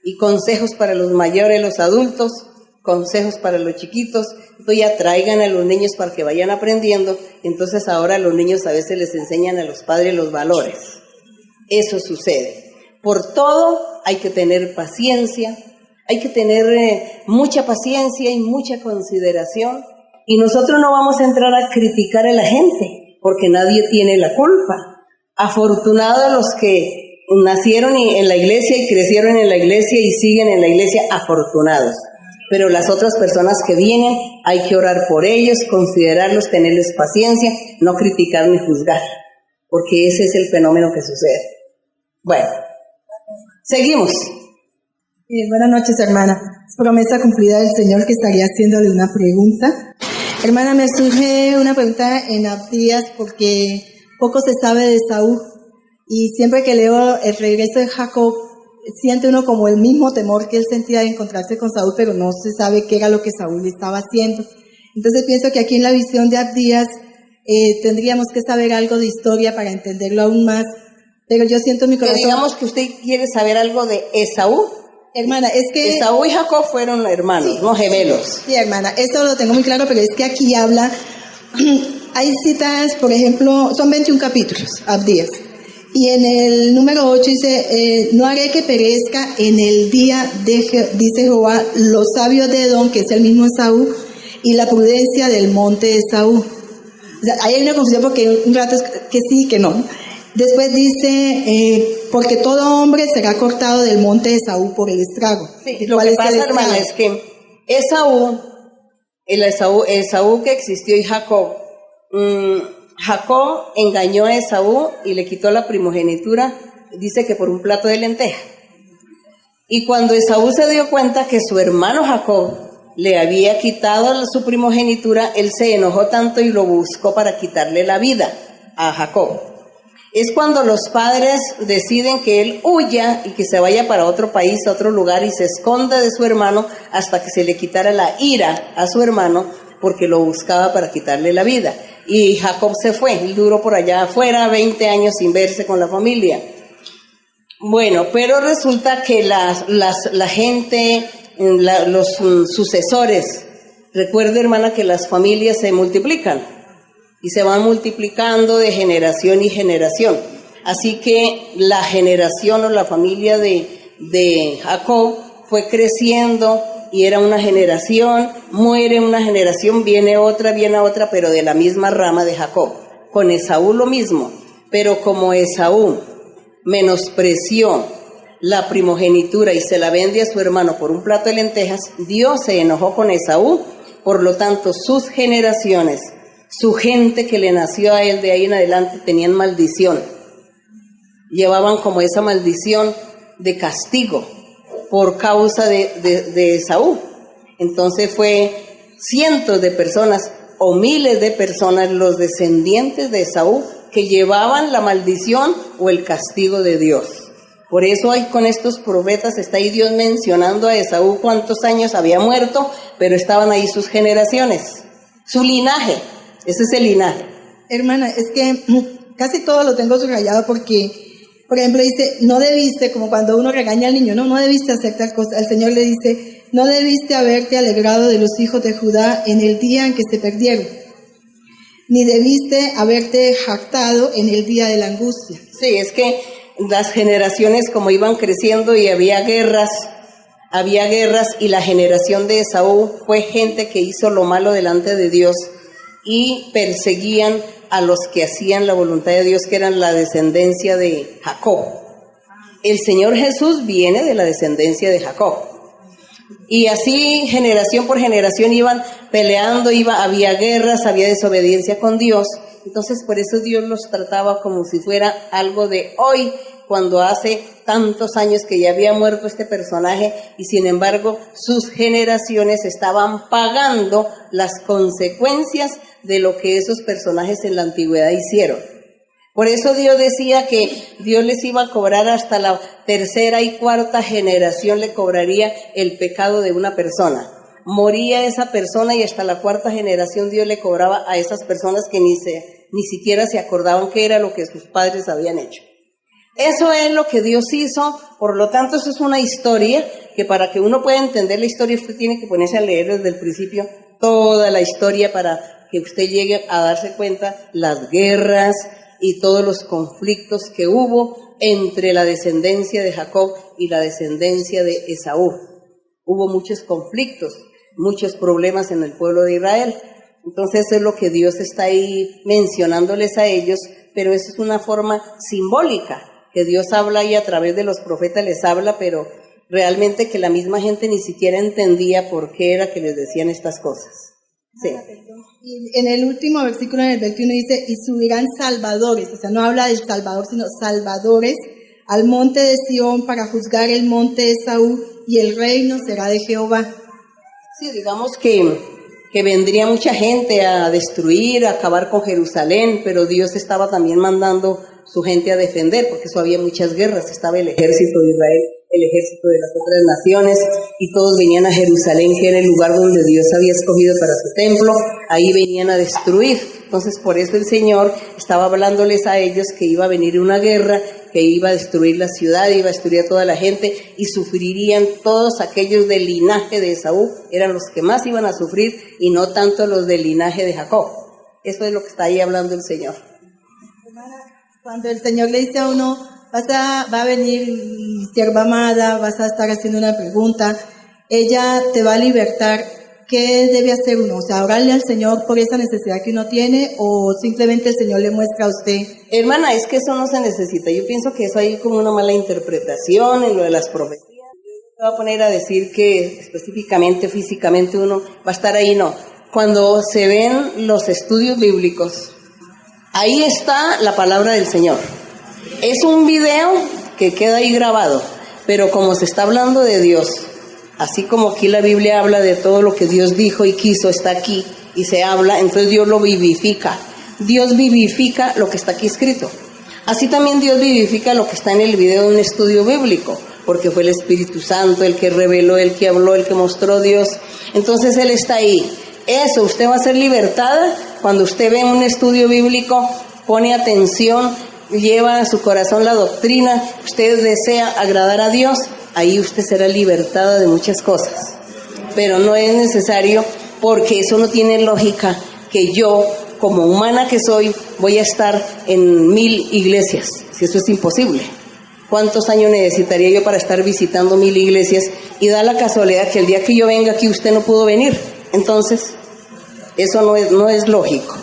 y consejos para los mayores, los adultos, consejos para los chiquitos. Entonces ya traigan a los niños para que vayan aprendiendo. Entonces ahora los niños a veces les enseñan a los padres los valores. Eso sucede. Por todo hay que tener paciencia, hay que tener mucha paciencia y mucha consideración, y nosotros no vamos a entrar a criticar a la gente, porque nadie tiene la culpa. Afortunados los que nacieron en la iglesia y crecieron en la iglesia y siguen en la iglesia, afortunados. Pero las otras personas que vienen, hay que orar por ellos, considerarlos, tenerles paciencia, no criticar ni juzgar, porque ese es el fenómeno que sucede. Bueno, seguimos. Buenas noches, hermana. Es promesa cumplida del Señor que estaría haciéndole una pregunta. Hermana, me surge una pregunta en Abdías porque poco se sabe de Saúl, y siempre que leo el regreso de Jacob, siente uno como el mismo temor que él sentía de encontrarse con Saúl, pero no se sabe qué era lo que Saúl estaba haciendo. Entonces pienso que aquí en la visión de Abdías tendríamos que saber algo de historia para entenderlo aún más, pero yo siento en mi corazón... Que digamos que usted quiere saber algo de Esaú. Hermana, es que... Esaú y Jacob fueron hermanos, sí, no gemelos. Sí, hermana, eso lo tengo muy claro, pero es que aquí habla... Hay citas, por ejemplo, son 21 capítulos, Abdías. Y en el número 8 dice, no haré que perezca en el día, dice Jehová, los sabios de Edom, que es el mismo Esaú, y la prudencia del monte de Esaú. O sea, ahí hay una confusión porque un rato es que sí, que no. Después dice, porque todo hombre será cortado del monte de Esaú por el estrago. Sí, lo que pasa, hermana, es que Esaú que existió y Jacob, Jacob engañó a Esaú y le quitó la primogenitura, dice que por un plato de lenteja. Y cuando Esaú se dio cuenta que su hermano Jacob le había quitado su primogenitura, él se enojó tanto y lo buscó para quitarle la vida a Jacob. Es cuando los padres deciden que él huya y que se vaya para otro país, a otro lugar, y se esconda de su hermano hasta que se le quitara la ira a su hermano, porque lo buscaba para quitarle la vida. Y Jacob se fue, él duró por allá afuera 20 años sin verse con la familia. Bueno, pero resulta que la gente, los sucesores Recuerde, hermana, que las familias se multiplican y se van multiplicando de generación y generación. Así que la generación o la familia de Jacob fue creciendo y era una generación, muere una generación, viene otra, pero de la misma rama de Jacob. Con Esaú lo mismo, pero como Esaú menospreció la primogenitura y se la vende a su hermano por un plato de lentejas, Dios se enojó con Esaú, por lo tanto sus generaciones, su gente que le nació a él de ahí en adelante tenían maldición. Llevaban como esa maldición de castigo por causa de Esaú. Entonces fue cientos de personas o miles de personas, los descendientes de Esaú, que llevaban la maldición o el castigo de Dios. Por eso ahí con estos profetas está ahí Dios mencionando a Esaú cuántos años había muerto, pero estaban ahí sus generaciones, su linaje, ese es el linaje. Hermana, es que casi todo lo tengo subrayado porque, por ejemplo, dice, no debiste, como cuando uno regaña al niño, no debiste hacer tal cosa. El Señor le dice, no debiste haberte alegrado de los hijos de Judá en el día en que se perdieron, ni debiste haberte jactado en el día de la angustia. Sí, es que las generaciones como iban creciendo y había guerras y la generación de Esaú fue gente que hizo lo malo delante de Dios y perseguían a los que hacían la voluntad de Dios, que eran la descendencia de Jacob. El Señor Jesús viene de la descendencia de Jacob. Y así generación por generación iban peleando, había guerras, había desobediencia con Dios. Entonces por eso Dios los trataba como si fuera algo de hoy, cuando hace tantos años que ya había muerto este personaje y sin embargo sus generaciones estaban pagando las consecuencias de lo que esos personajes en la antigüedad hicieron. Por eso Dios decía que Dios les iba a cobrar hasta la tercera y cuarta generación, le cobraría el pecado de una persona. Moría esa persona y hasta la cuarta generación Dios le cobraba a esas personas que ni siquiera se acordaban qué era lo que sus padres habían hecho. Eso es lo que Dios hizo, por lo tanto eso es una historia que para que uno pueda entender la historia usted tiene que ponerse a leer desde el principio toda la historia para que usted llegue a darse cuenta las guerras y todos los conflictos que hubo entre la descendencia de Jacob y la descendencia de Esaú. Hubo muchos conflictos, muchos problemas en el pueblo de Israel. Entonces eso es lo que Dios está ahí mencionándoles a ellos, pero eso es una forma simbólica, que Dios habla y a través de los profetas les habla, pero realmente que la misma gente ni siquiera entendía por qué era que les decían estas cosas. Sí. Y en el último versículo, en el 21, dice, y subirán salvadores, o sea, no habla del Salvador, sino salvadores, al monte de Sión para juzgar el monte de Esaú, y el reino será de Jehová. Sí, digamos que vendría mucha gente a destruir, a acabar con Jerusalén, pero Dios estaba también mandando su gente a defender, porque eso había muchas guerras, estaba el ejército de Israel, el ejército de las otras naciones, y todos venían a Jerusalén, que era el lugar donde Dios había escogido para su templo, ahí venían a destruir. Entonces por eso el Señor estaba hablándoles a ellos que iba a venir una guerra, que iba a destruir la ciudad, iba a destruir a toda la gente, y sufrirían todos aquellos del linaje de Esaú, eran los que más iban a sufrir, y no tanto los del linaje de Jacob. Eso es lo que está ahí hablando el Señor. Cuando el Señor le dice a uno, va a venir sierva amada, vas a estar haciendo una pregunta, ella te va a libertar, ¿qué debe hacer uno? O sea, orarle al Señor por esa necesidad que uno tiene, o simplemente el Señor le muestra a usted. Hermana, es que eso no se necesita. Yo pienso que eso hay como una mala interpretación en lo de las profecías. No va a poner a decir que específicamente, físicamente uno va a estar ahí, no. Cuando se ven los estudios bíblicos, ahí está la palabra del Señor. Es un video que queda ahí grabado, pero como se está hablando de Dios, así como aquí la Biblia habla de todo lo que Dios dijo y quiso, está aquí y se habla, entonces Dios lo vivifica. Dios vivifica lo que está aquí escrito. Así también Dios vivifica lo que está en el video de un estudio bíblico, porque fue el Espíritu Santo el que reveló, el que habló, el que mostró Dios. Entonces Él está ahí. Eso, usted va a ser libertada cuando usted ve un estudio bíblico, pone atención, lleva a su corazón la doctrina, usted desea agradar a Dios, ahí usted será libertada de muchas cosas. Pero no es necesario porque eso no tiene lógica que yo, como humana que soy, voy a estar en 1000 iglesias, si eso es imposible. ¿Cuántos años necesitaría yo para estar visitando 1000 iglesias? Y da la casualidad que el día que yo venga aquí usted no pudo venir. Entonces, eso no es lógico.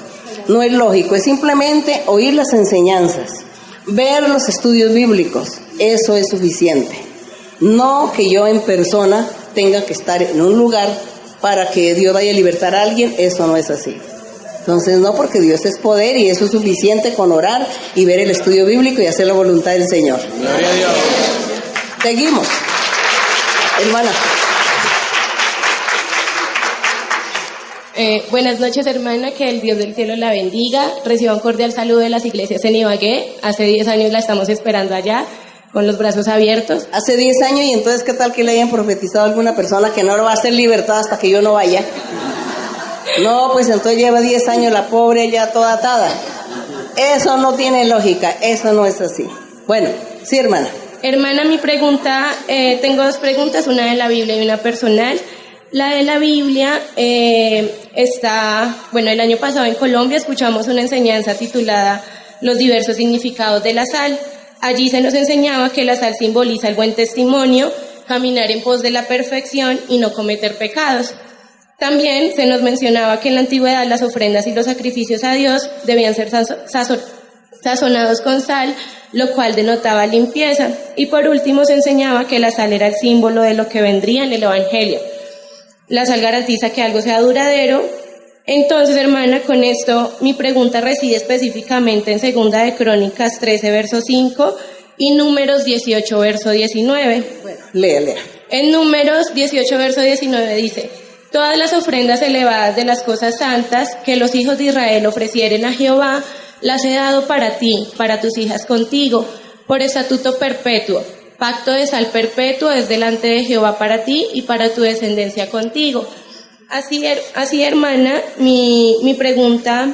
No es lógico, es simplemente oír las enseñanzas, ver los estudios bíblicos, eso es suficiente. No que yo en persona tenga que estar en un lugar para que Dios vaya a libertar a alguien, eso no es así. Entonces no, porque Dios es poder y eso es suficiente con orar y ver el estudio bíblico y hacer la voluntad del Señor. Gloria a Dios. Seguimos, hermana. Buenas noches, hermana, que el Dios del cielo la bendiga. Reciba un cordial saludo de las iglesias en Ibagué. Hace 10 años la estamos esperando allá, con los brazos abiertos. Hace 10 años, y entonces, ¿qué tal que le hayan profetizado a alguna persona que no lo va a ser libertada hasta que yo no vaya? No, pues entonces lleva 10 años la pobre ya toda atada. Eso no tiene lógica, eso no es así. Bueno, sí, hermana. Hermana, mi pregunta, tengo 2 preguntas, una de la Biblia y una personal. La de la Biblia el año pasado en Colombia escuchamos una enseñanza titulada Los diversos significados de la sal. Allí se nos enseñaba que la sal simboliza el buen testimonio, caminar en pos de la perfección y no cometer pecados. También se nos mencionaba que en la antigüedad las ofrendas y los sacrificios a Dios debían ser sazonados con sal, lo cual denotaba limpieza. Y por último se enseñaba que la sal era el símbolo de lo que vendría en el Evangelio. La sal garantiza que algo sea duradero. Entonces, hermana, con esto mi pregunta reside específicamente en 2 de Crónicas 13, verso 5 y Números 18, verso 19. Bueno, lea. En Números 18, verso 19 dice: todas las ofrendas elevadas de las cosas santas que los hijos de Israel ofrecieren a Jehová, las he dado para ti, para tus hijas contigo, por estatuto perpetuo. Pacto de sal perpetuo es delante de Jehová para ti y para tu descendencia contigo. Así, hermana, mi pregunta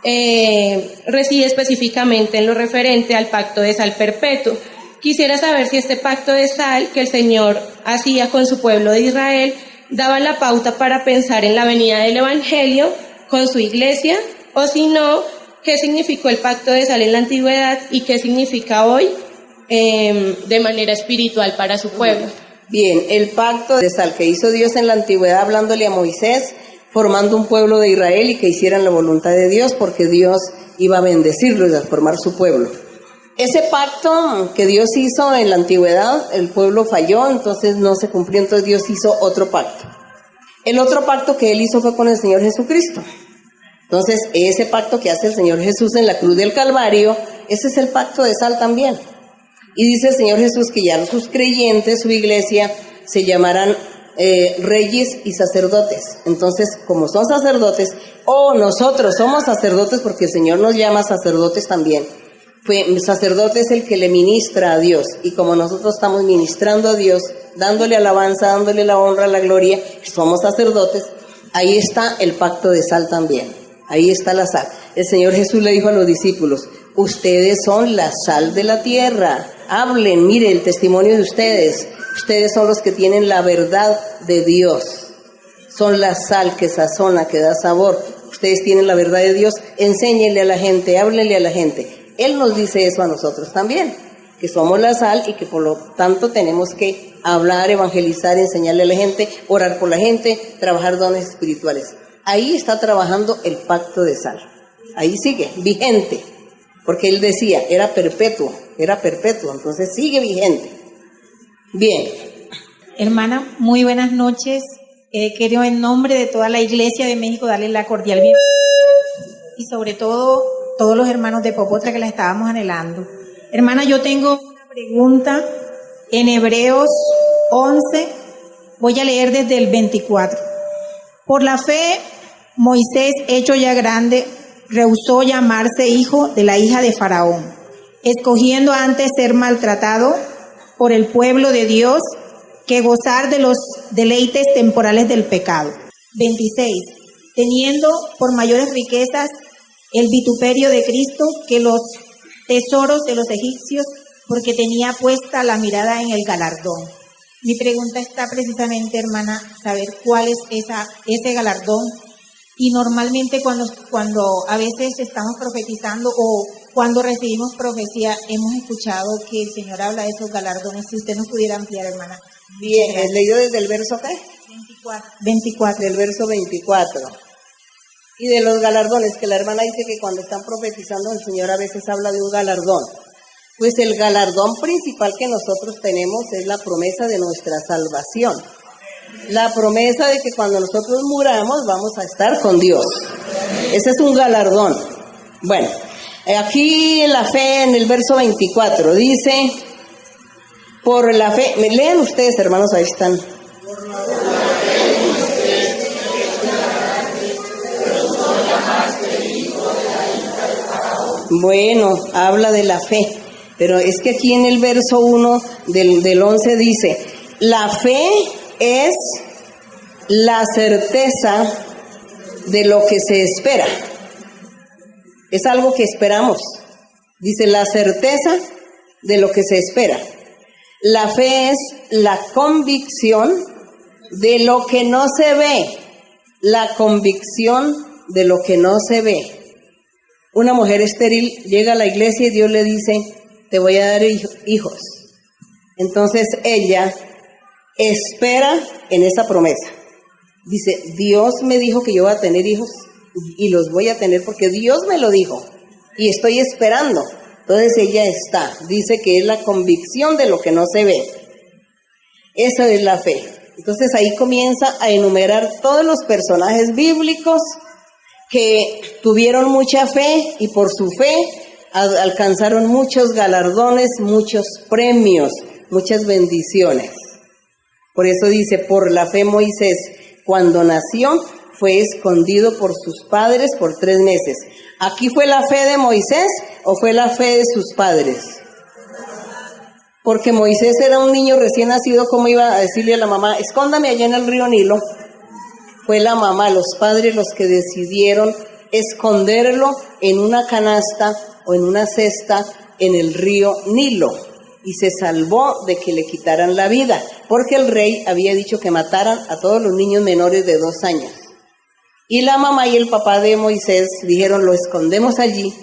reside específicamente en lo referente al pacto de sal perpetuo. Quisiera saber si este pacto de sal que el Señor hacía con su pueblo de Israel daba la pauta para pensar en la venida del Evangelio con su iglesia, o si no, qué significó el pacto de sal en la antigüedad y qué significa hoy de manera espiritual para su pueblo. Bien, el pacto de sal que hizo Dios en la antigüedad hablándole a Moisés, formando un pueblo de Israel y que hicieran la voluntad de Dios, porque Dios iba a bendecirlos y a formar su pueblo. Ese pacto que Dios hizo en la antigüedad, el pueblo falló, entonces no se cumplió, entonces Dios hizo otro pacto. El otro pacto que Él hizo fue con el Señor Jesucristo. Entonces, ese pacto que hace el Señor Jesús en la cruz del Calvario, ese es el pacto de sal también. Y dice el Señor Jesús que ya sus creyentes, su iglesia, se llamarán reyes y sacerdotes. Entonces, como son sacerdotes, nosotros somos sacerdotes porque el Señor nos llama sacerdotes también. Sacerdote es el que le ministra a Dios, y como nosotros estamos ministrando a Dios, dándole alabanza, dándole la honra, la gloria, somos sacerdotes, ahí está el pacto de sal también, ahí está la sal. El Señor Jesús le dijo a los discípulos: ustedes son la sal de la tierra, hablen, mire el testimonio de ustedes son los que tienen la verdad de Dios, son la sal que sazona, que da sabor, ustedes tienen la verdad de Dios, enséñenle a la gente, háblenle a la gente. Él nos dice eso a nosotros también, que somos la sal y que por lo tanto tenemos que hablar, evangelizar, enseñarle a la gente, orar por la gente, trabajar dones espirituales. Ahí está trabajando el pacto de sal. Ahí sigue, vigente, porque Él decía, era perpetuo, entonces sigue vigente. Bien. Hermana, muy buenas noches. Quiero en nombre de toda la Iglesia de México darle la cordial bienvenida y sobre todo todos los hermanos de Popotra que la estábamos anhelando. Hermana, yo tengo una pregunta en Hebreos 11, voy a leer desde el 24. Por la fe, Moisés, hecho ya grande, rehusó llamarse hijo de la hija de Faraón, escogiendo antes ser maltratado por el pueblo de Dios que gozar de los deleites temporales del pecado. 26. Teniendo por mayores riquezas el vituperio de Cristo que los tesoros de los egipcios, porque tenía puesta la mirada en el galardón. Mi pregunta está precisamente, hermana, saber cuál es ese galardón. Y normalmente cuando a veces estamos profetizando o cuando recibimos profecía, hemos escuchado que el Señor habla de esos galardones. Si usted nos pudiera ampliar, hermana. Bien, ¿es leído desde el verso qué? 24. Del verso 24. Y de los galardones, que la hermana dice que cuando están profetizando el Señor a veces habla de un galardón. Pues el galardón principal que nosotros tenemos es la promesa de nuestra salvación. La promesa de que cuando nosotros muramos vamos a estar con Dios. Ese es un galardón. Bueno, aquí en la fe, en el verso 24, dice, por la fe, me lean ustedes, hermanos, ahí están. Bueno, habla de la fe, pero es que aquí en el verso 1 del 11 dice, la fe es la certeza de lo que se espera. Es algo que esperamos. Dice la certeza de lo que se espera. La fe es la convicción de lo que no se ve. La convicción de lo que no se ve. Una mujer estéril llega a la iglesia y Dios le dice, te voy a dar hijos. Entonces ella espera en esa promesa. Dice, Dios me dijo que yo voy a tener hijos y los voy a tener porque Dios me lo dijo y estoy esperando. Entonces ella dice que es la convicción de lo que no se ve. Esa es la fe. Entonces ahí comienza a enumerar todos los personajes bíblicos que tuvieron mucha fe y por su fe alcanzaron muchos galardones, muchos premios, muchas bendiciones. Por eso dice, por la fe Moisés, cuando nació, fue escondido por sus padres por 3 meses. ¿Aquí fue la fe de Moisés o fue la fe de sus padres? Porque Moisés era un niño recién nacido, ¿cómo iba a decirle a la mamá, escóndame allá en el río Nilo? Fue la mamá, los padres los que decidieron esconderlo en una canasta o en una cesta en el río Nilo. Y se salvó de que le quitaran la vida, porque el rey había dicho que mataran a todos los niños menores de 2 años. Y la mamá y el papá de Moisés dijeron, lo escondemos allí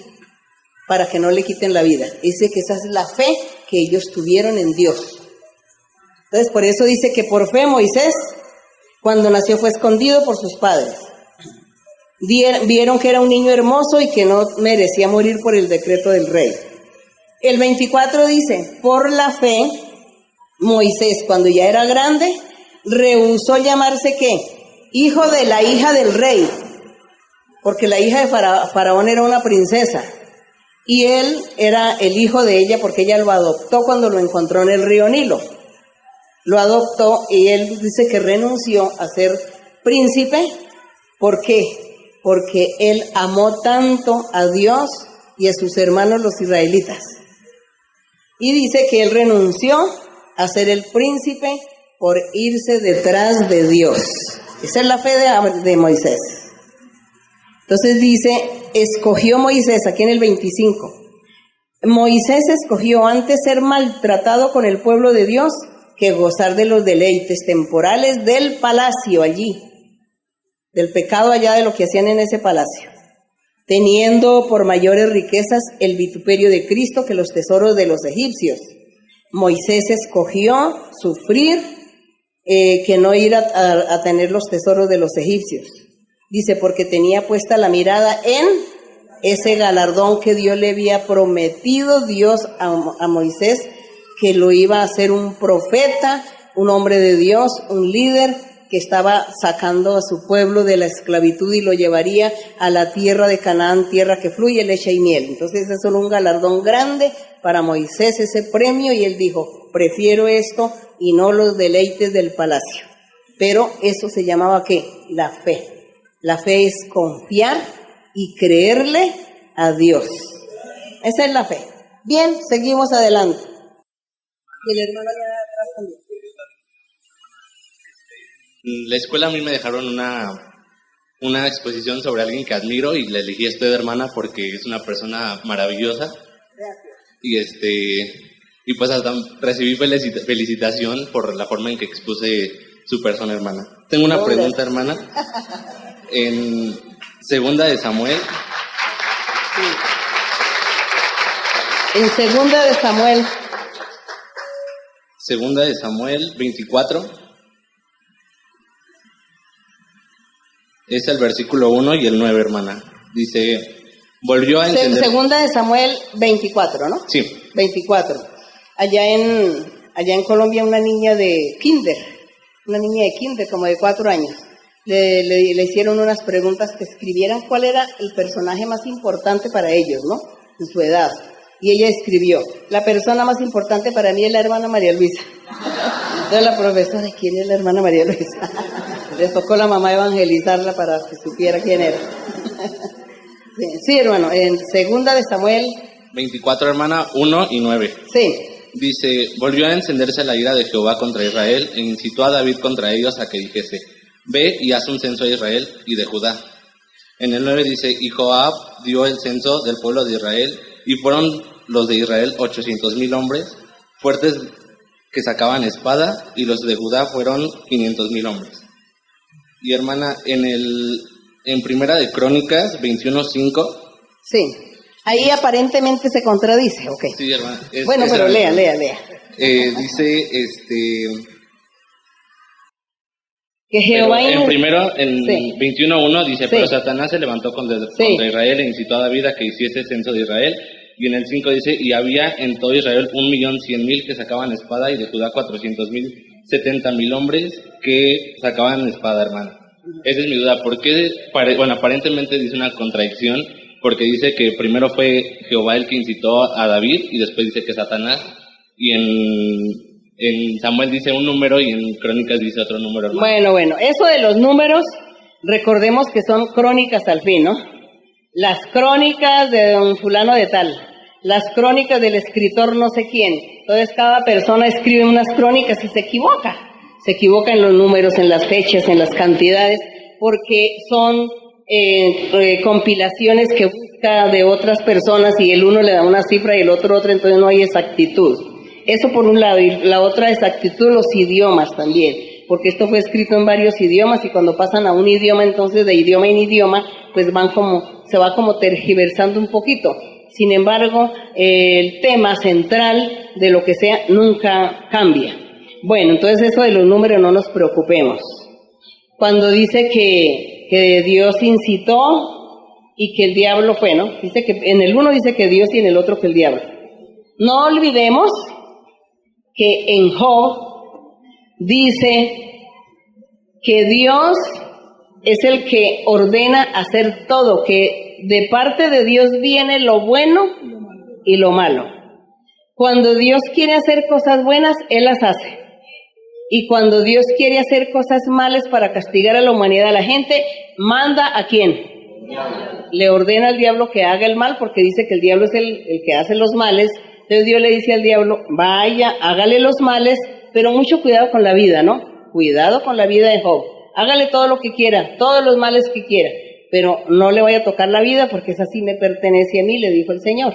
para que no le quiten la vida. Dice que esa es la fe que ellos tuvieron en Dios. Entonces, por eso dice que por fe Moisés, cuando nació, fue escondido por sus padres. Vieron que era un niño hermoso y que no merecía morir por el decreto del rey. El 24 dice, por la fe, Moisés, cuando ya era grande, rehusó llamarse, ¿qué? Hijo de la hija del rey, porque la hija de Faraón era una princesa, y él era el hijo de ella porque ella lo adoptó cuando lo encontró en el río Nilo. Lo adoptó y él dice que renunció a ser príncipe. ¿Por qué? Porque él amó tanto a Dios y a sus hermanos los israelitas. Y dice que él renunció a ser el príncipe por irse detrás de Dios. Esa es la fe de Moisés. Entonces dice, escogió Moisés, aquí en el 25. Moisés escogió antes ser maltratado con el pueblo de Dios que gozar de los deleites temporales del palacio allí, del pecado allá de lo que hacían en ese palacio, teniendo por mayores riquezas el vituperio de Cristo que los tesoros de los egipcios. Moisés escogió sufrir que no ir a tener los tesoros de los egipcios. Dice, porque tenía puesta la mirada en ese galardón que Dios le había prometido Dios a Moisés, que lo iba a hacer un profeta, un hombre de Dios, un líder que estaba sacando a su pueblo de la esclavitud y lo llevaría a la tierra de Canaán, tierra que fluye leche y miel. Entonces es solo un galardón grande para Moisés, ese premio, y él dijo, prefiero esto y no los deleites del palacio. Pero eso se llamaba ¿qué? La fe. La fe es confiar y creerle a Dios. Esa es la fe. Bien, seguimos adelante. Y el hermano allá atrás también. En la escuela a mí me dejaron una exposición sobre alguien que admiro y le elegí a usted, hermana, porque es una persona maravillosa. Gracias. Y Y pues hasta recibí felicitación por la forma en que expuse su persona, hermana. Tengo una pregunta, hermana. En Segunda de Samuel. En Segunda de Samuel. Segunda de Samuel 24. Es el versículo 1 y el 9, hermana. Dice, volvió a encender... Segunda de Samuel 24, ¿no? Sí. 24. Allá en Colombia una niña de kinder, como de 4 años, le hicieron unas preguntas que escribieran cuál era el personaje más importante para ellos, ¿no? En su edad. Y ella escribió, la persona más importante para mí es la hermana María Luisa. Entonces la profesora, ¿quién es la hermana María Luisa? Le tocó la mamá evangelizarla para que supiera quién era. Sí, hermano, en Segunda de Samuel 24, hermana, 1 y 9. Sí. Dice, volvió a encenderse la ira de Jehová contra Israel e incitó a David contra ellos a que dijese, ve y haz un censo a Israel y de Judá. En el 9 dice, y Joab dio el censo del pueblo de Israel y fueron los de Israel 800,000 hombres fuertes que sacaban espada y los de Judá fueron 500,000 hombres. Y hermana, en Primera de Crónicas 21:5. Sí. Ahí aparentemente se contradice, ¿ok? Sí, hermana. Bueno, pero lea. Dice, que Jehová... En 21:1 dice, sí. Pero Satanás se levantó contra Israel e incitó a David a que hiciese censo de Israel. Y en el 5 dice, y había en todo Israel 1,100,000 que sacaban espada, y de Judá 400,000, 70,000 hombres que sacaban espada, hermana. Esa es mi duda. ¿Por qué? Bueno, aparentemente dice una contradicción, porque dice que primero fue Jehová el que incitó a David, y después dice que Satanás, y en Samuel dice un número, y en Crónicas dice otro número, hermana. Bueno, eso de los números, recordemos que son crónicas al fin, ¿no? Las crónicas de don fulano de tal, las crónicas del escritor no sé quién. Entonces cada persona escribe unas crónicas y se equivoca en los números, en las fechas, en las cantidades, porque son compilaciones que busca de otras personas y el uno le da una cifra y el otro otra, entonces no hay exactitud. Eso por un lado, y la otra exactitud, los idiomas también, porque esto fue escrito en varios idiomas y cuando pasan a un idioma, entonces de idioma en idioma, pues se va como tergiversando un poquito. Sin embargo, el tema central de lo que sea nunca cambia. Bueno, entonces eso de los números no nos preocupemos. Cuando dice que Dios incitó y que el diablo fue, ¿no? Dice que en el uno dice que Dios y en el otro que el diablo. No olvidemos que en Job dice que Dios es el que ordena hacer todo, que de parte de Dios viene lo bueno y lo malo. Cuando Dios quiere hacer cosas buenas, Él las hace. Y cuando Dios quiere hacer cosas malas para castigar a la humanidad, a la gente, manda ¿a quién? Le ordena al diablo que haga el mal, porque dice que el diablo es el que hace los males. Entonces Dios le dice al diablo, vaya, hágale los males, pero mucho cuidado con la vida, ¿no? Cuidado con la vida de Job. Hágale todo lo que quiera, todos los males que quiera, pero no le vaya a tocar la vida porque esa sí me pertenece a mí, le dijo el Señor.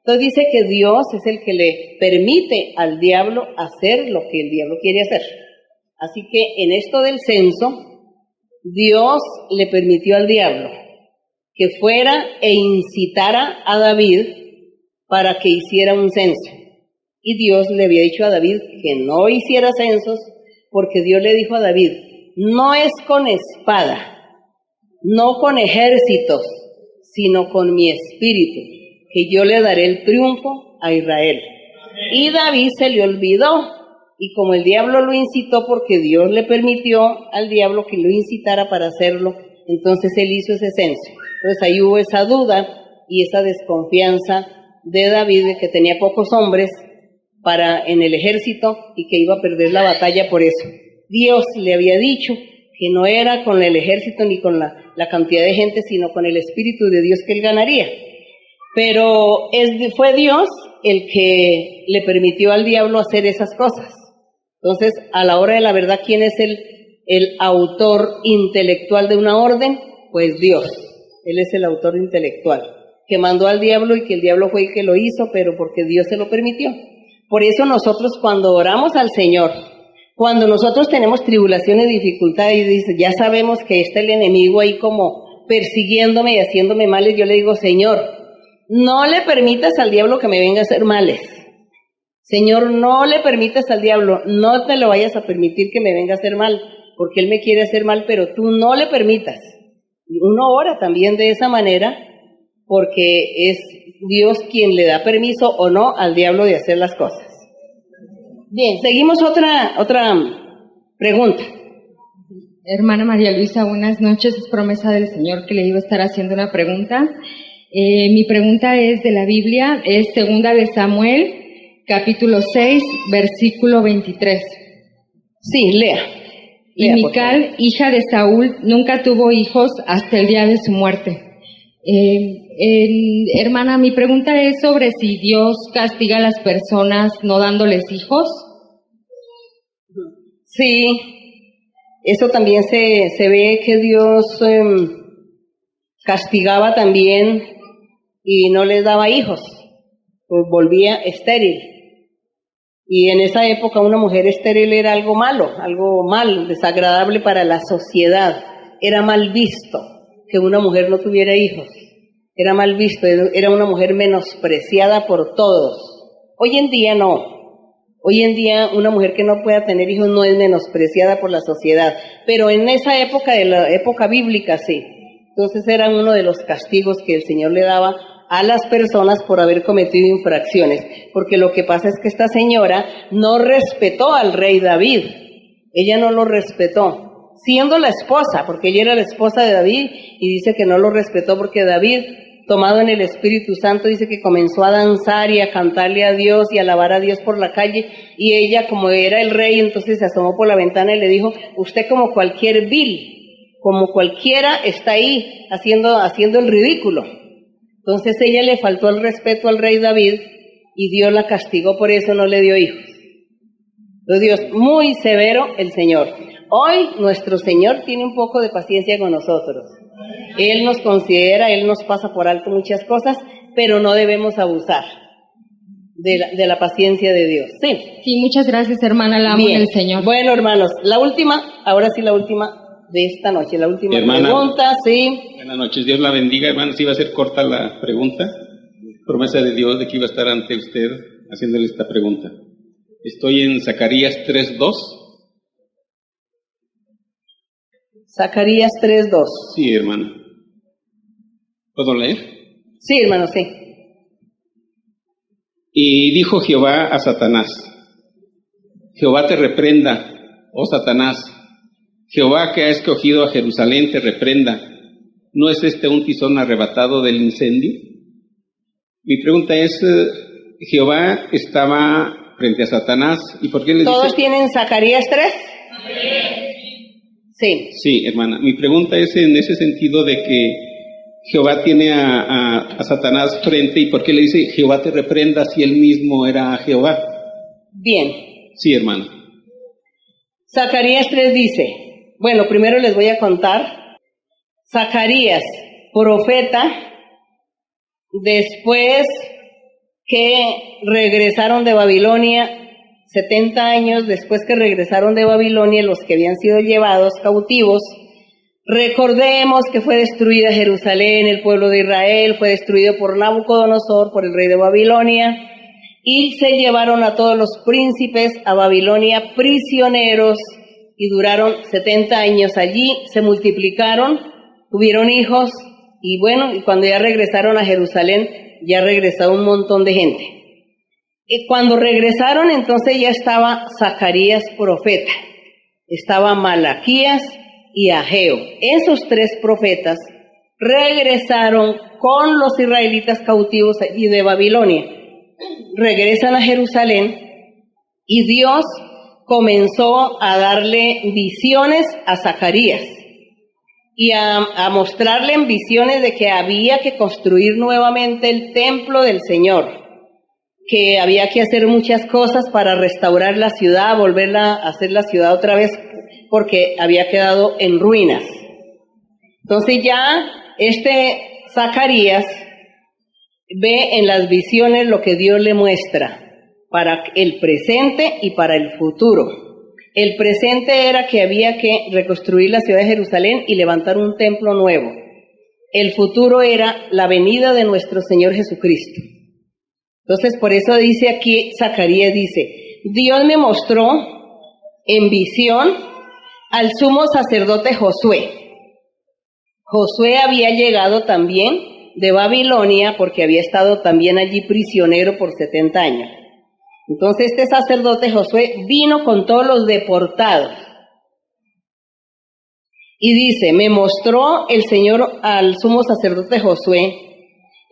Entonces dice que Dios es el que le permite al diablo hacer lo que el diablo quiere hacer. Así que en esto del censo, Dios le permitió al diablo que fuera e incitara a David para que hiciera un censo. Y Dios le había dicho a David que no hiciera censos, porque Dios le dijo a David, no es con espada, no con ejércitos, sino con mi espíritu, que yo le daré el triunfo a Israel. Y David se le olvidó, y como el diablo lo incitó, porque Dios le permitió al diablo que lo incitara para hacerlo, entonces él hizo ese censo. Entonces ahí hubo esa duda y esa desconfianza de David, de que tenía pocos hombres en el ejército y que iba a perder la batalla por eso. Dios le había dicho que no era con el ejército ni con la cantidad de gente, sino con el Espíritu de Dios que él ganaría. Pero fue Dios el que le permitió al diablo hacer esas cosas. Entonces, a la hora de la verdad, ¿quién es el autor intelectual de una orden? Pues Dios. Él es el autor intelectual, que mandó al diablo y que el diablo fue el que lo hizo, pero porque Dios se lo permitió. Por eso nosotros cuando oramos al Señor, cuando nosotros tenemos tribulaciones, dificultades, y dice, ya sabemos que está el enemigo ahí como persiguiéndome y haciéndome males, yo le digo, Señor, no le permitas al diablo que me venga a hacer males. Señor, no le permitas al diablo, no te lo vayas a permitir que me venga a hacer mal, porque él me quiere hacer mal, pero tú no le permitas. Uno ora también de esa manera, porque es Dios quien le da permiso o no al diablo de hacer las cosas. Bien, seguimos otra pregunta. Hermana María Luisa, buenas noches. Es promesa del Señor que le iba a estar haciendo una pregunta. Mi pregunta es de la Biblia, es 2 de Samuel, capítulo 6, versículo 23. Sí, lea. Y Mical, hija de Saúl, nunca tuvo hijos hasta el día de su muerte. Hermana, mi pregunta es sobre si Dios castiga a las personas no dándoles hijos. Sí, eso también se ve que Dios castigaba también y no les daba hijos, pues volvía estéril. Y en esa época una mujer estéril era algo malo, algo mal, desagradable para la sociedad. Era mal visto que una mujer no tuviera hijos. Era mal visto, era una mujer menospreciada por todos. Hoy en día no. Hoy en día una mujer que no pueda tener hijos no es menospreciada por la sociedad. Pero en esa época, de la época bíblica, sí. Entonces era uno de los castigos que el Señor le daba a las personas por haber cometido infracciones, porque lo que pasa es que esta señora no respetó al rey David, ella no lo respetó, siendo la esposa, porque ella era la esposa de David, y dice que no lo respetó porque David, tomado en el Espíritu Santo, dice que comenzó a danzar y a cantarle a Dios y a alabar a Dios por la calle, y ella, como era el rey, entonces se asomó por la ventana y le dijo, usted como cualquier vil, como cualquiera está ahí haciendo el ridículo. Entonces ella le faltó el respeto al rey David y Dios la castigó, por eso no le dio hijos. Entonces Dios, muy severo el Señor. Hoy nuestro Señor tiene un poco de paciencia con nosotros. Él nos considera, Él nos pasa por alto muchas cosas, pero no debemos abusar de la paciencia de Dios. Sí. Sí, muchas gracias, hermana, la amo del Señor. Bueno, hermanos, la última, ahora sí la última de esta noche, la última pregunta, sí. Buenas noches, Dios la bendiga, hermana. Sí, va a ser corta la pregunta. Promesa de Dios de que iba a estar ante usted haciéndole esta pregunta. Estoy en Zacarías 3:2. Zacarías 3:2. Sí, hermana. ¿Puedo leer? Sí, hermano, sí. Y dijo Jehová a Satanás, Jehová te reprenda, oh Satanás, Jehová que ha escogido a Jerusalén te reprenda, ¿no es este un tizón arrebatado del incendio? Mi pregunta es, Jehová estaba frente a Satanás, ¿y por qué le dice? ¿Todos tienen Zacarías 3? Sí. Sí, hermana, mi pregunta es en ese sentido de que Jehová tiene a Satanás frente, ¿y por qué le dice Jehová te reprenda si él mismo era Jehová? Bien. Sí, hermana. Zacarías 3 dice, bueno, primero les voy a contar. Zacarías, profeta, después que regresaron de Babilonia, 70 años después que regresaron de Babilonia, los que habían sido llevados cautivos, recordemos que fue destruida Jerusalén, el pueblo de Israel, fue destruido por Nabucodonosor, por el rey de Babilonia, y se llevaron a todos los príncipes a Babilonia prisioneros, y duraron 70 años allí, se multiplicaron, tuvieron hijos, y bueno, y cuando ya regresaron a Jerusalén, ya regresó un montón de gente. Y cuando regresaron, entonces ya estaba Zacarías profeta, estaba Malaquías y Ageo. Esos 3 profetas regresaron con los israelitas cautivos y de Babilonia. Regresan a Jerusalén y Dios comenzó a darle visiones a Zacarías y a mostrarle en visiones de que había que construir nuevamente el templo del Señor, que había que hacer muchas cosas para restaurar la ciudad, volverla a hacer la ciudad otra vez, porque había quedado en ruinas. Entonces ya Zacarías ve en las visiones lo que Dios le muestra. para el presente y para el futuro. El presente era que había que reconstruir la ciudad de Jerusalén y levantar un templo nuevo. El futuro era la venida de nuestro Señor Jesucristo. Entonces, por eso dice aquí, Zacarías dice, Dios me mostró en visión al sumo sacerdote Josué. Josué había llegado también de Babilonia porque había estado también allí prisionero por 70 años. Entonces este sacerdote Josué vino con todos los deportados. Y dice, me mostró el Señor al sumo sacerdote Josué,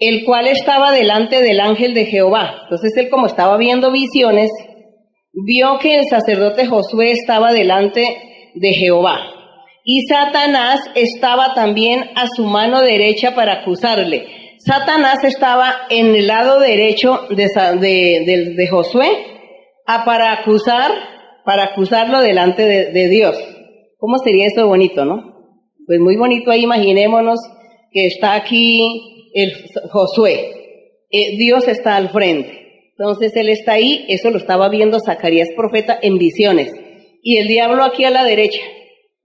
el cual estaba delante del ángel de Jehová. Entonces él, como estaba viendo visiones, vio que el sacerdote Josué estaba delante de Jehová. Y Satanás estaba también a su mano derecha para acusarle. Satanás estaba en el lado derecho de Josué para acusarlo delante de Dios. ¿Cómo sería eso bonito, no? Pues muy bonito ahí, imaginémonos que está aquí el Josué. Dios está al frente. Entonces él está ahí, eso lo estaba viendo Zacarías profeta en visiones. Y el diablo aquí a la derecha,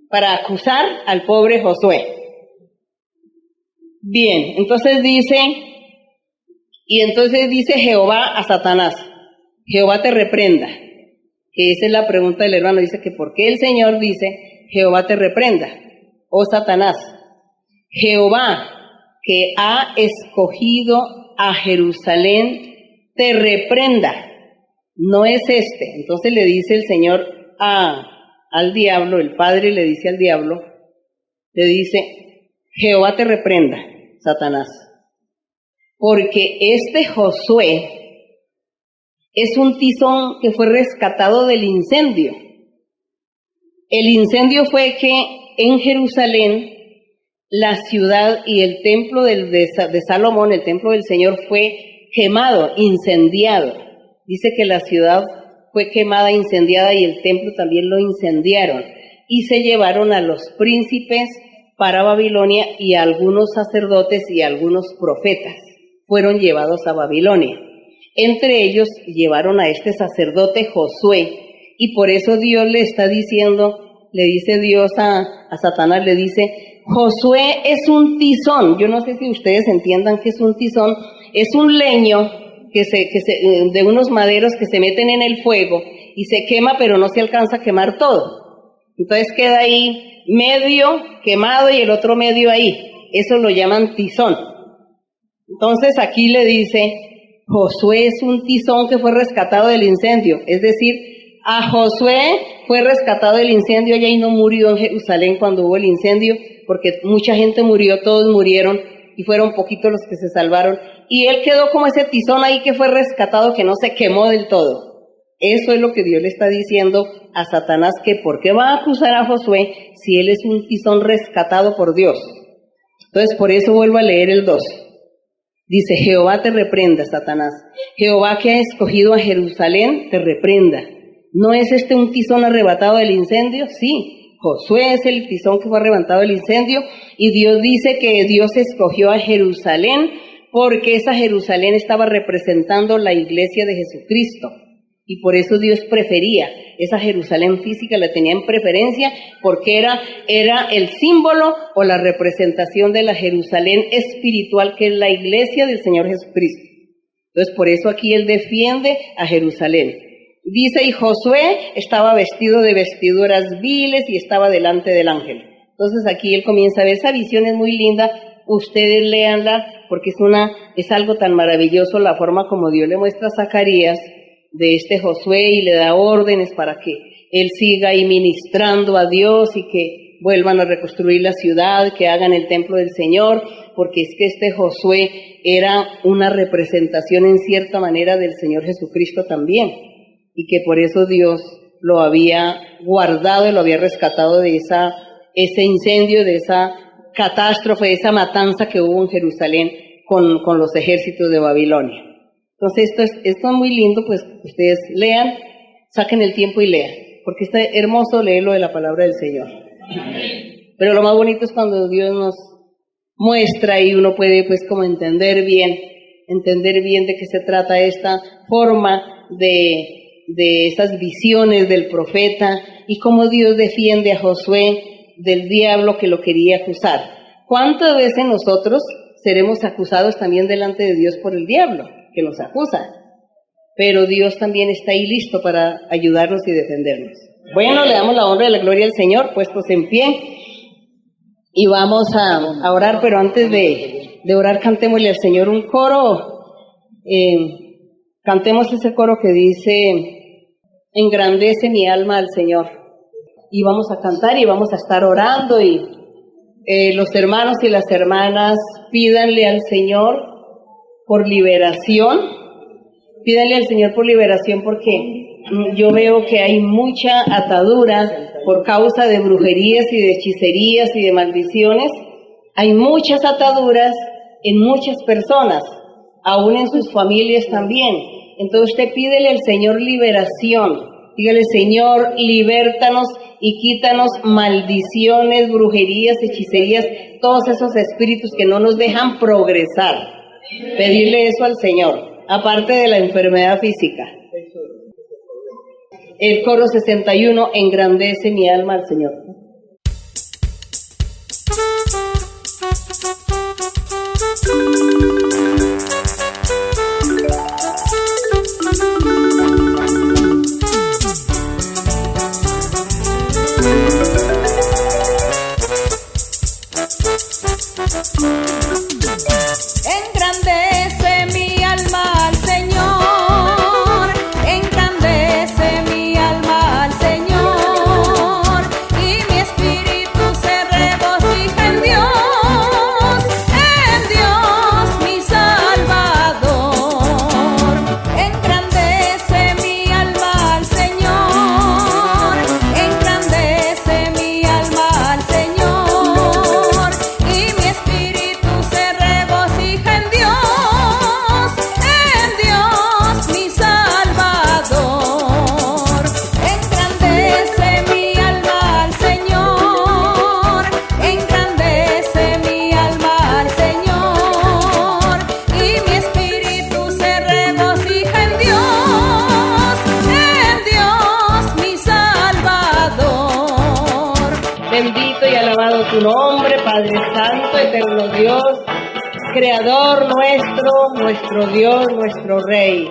para acusar al pobre Josué. Bien, entonces dice Jehová a Satanás, Jehová te reprenda. Que esa es la pregunta del hermano, dice que ¿por qué el Señor dice, Jehová te reprenda? Oh Satanás, Jehová que ha escogido a Jerusalén, te reprenda. No es este. Entonces le dice el Señor al diablo, el Padre le dice al diablo, le dice, Jehová te reprenda, Satanás, porque este Josué es un tizón que fue rescatado del incendio. El incendio fue que en Jerusalén la ciudad y el templo de Salomón, el templo del Señor, fue quemado, incendiado. Dice que la ciudad fue quemada, incendiada, y el templo también lo incendiaron. Y se llevaron a los príncipes para Babilonia, y a algunos sacerdotes y a algunos profetas fueron llevados a Babilonia. Entre ellos llevaron a este sacerdote Josué, y por eso Dios le está diciendo, le dice Dios a Satanás, le dice, Josué es un tizón. Yo no sé si ustedes entiendan qué es un tizón. Es un leño de unos maderos que se meten en el fuego y se quema, pero no se alcanza a quemar todo. Entonces queda ahí medio quemado y el otro medio ahí. Eso lo llaman tizón. Entonces aquí le dice, Josué es un tizón que fue rescatado del incendio. Es decir, a Josué fue rescatado del incendio allá y no murió en Jerusalén cuando hubo el incendio, porque mucha gente murió, todos murieron, y fueron poquitos los que se salvaron. Y él quedó como ese tizón ahí que fue rescatado, que no se quemó del todo. Eso es lo que Dios le está diciendo a Satanás, que ¿por qué va a acusar a Josué si él es un tizón rescatado por Dios? Entonces, por eso vuelvo a leer el 2. Dice, Jehová te reprenda, Satanás. Jehová que ha escogido a Jerusalén, te reprenda. ¿No es este un tizón arrebatado del incendio? Sí. Josué es el tizón que fue arrebatado del incendio, y Dios dice que Dios escogió a Jerusalén porque esa Jerusalén estaba representando la iglesia de Jesucristo, y por eso Dios prefería esa Jerusalén física, la tenía en preferencia porque era el símbolo o la representación de la Jerusalén espiritual, que es la iglesia del Señor Jesucristo. Entonces por eso aquí él defiende a Jerusalén. Dice, y Josué estaba vestido de vestiduras viles y estaba delante del ángel. Entonces aquí él comienza a ver, esa visión es muy linda, ustedes léanla, porque es algo tan maravilloso la forma como Dios le muestra a Zacarías de este Josué y le da órdenes para que él siga ahí ministrando a Dios y que vuelvan a reconstruir la ciudad, que hagan el templo del Señor, porque es que este Josué era una representación en cierta manera del Señor Jesucristo también, y que por eso Dios lo había guardado y lo había rescatado de ese incendio, de esa catástrofe, de esa matanza que hubo en Jerusalén con los ejércitos de Babilonia. Entonces esto es muy lindo, pues ustedes lean, saquen el tiempo y lean, porque está hermoso leerlo de la palabra del Señor. Pero lo más bonito es cuando Dios nos muestra y uno puede pues como entender bien de qué se trata esta forma de esas visiones del profeta y cómo Dios defiende a Josué del diablo que lo quería acusar. ¿Cuántas veces nosotros seremos acusados también delante de Dios por el diablo que nos acusa? Pero Dios también está ahí listo para ayudarnos y defendernos. Bueno, le damos la honra y la gloria al Señor, puestos en pie, y vamos a orar, pero antes de orar, cantémosle al Señor un coro. Cantemos ese coro que dice: engrandece mi alma al Señor. Y vamos a cantar y vamos a estar orando, y los hermanos y las hermanas pídanle al Señor por liberación. Pídanle al Señor por liberación, porque yo veo que hay mucha atadura por causa de brujerías y de hechicerías y de maldiciones. Hay muchas ataduras en muchas personas, aún en sus familias también. Entonces usted pídele al Señor liberación. Dígale: Señor, libértanos y quítanos maldiciones, brujerías, hechicerías, todos esos espíritus que no nos dejan progresar. Pedirle eso al Señor, aparte de la enfermedad física. El coro 61, engrandece mi alma al Señor. Engrandece mi alma al Señor, engrandece mi alma al Señor, y mi espíritu se regocija en Dios mi Salvador. Engrandece mi alma al Señor, engrandece mi alma al Señor, y mi espíritu se regocija en Dios mi Salvador. Engrandece mi alma al Señor, engrandece mi alma al Señor, y mi espíritu se regocija en Dios mi Salvador. Bendito y alabado tu nombre, Padre Santo, eterno Dios, Creador nuestro Dios, nuestro Rey.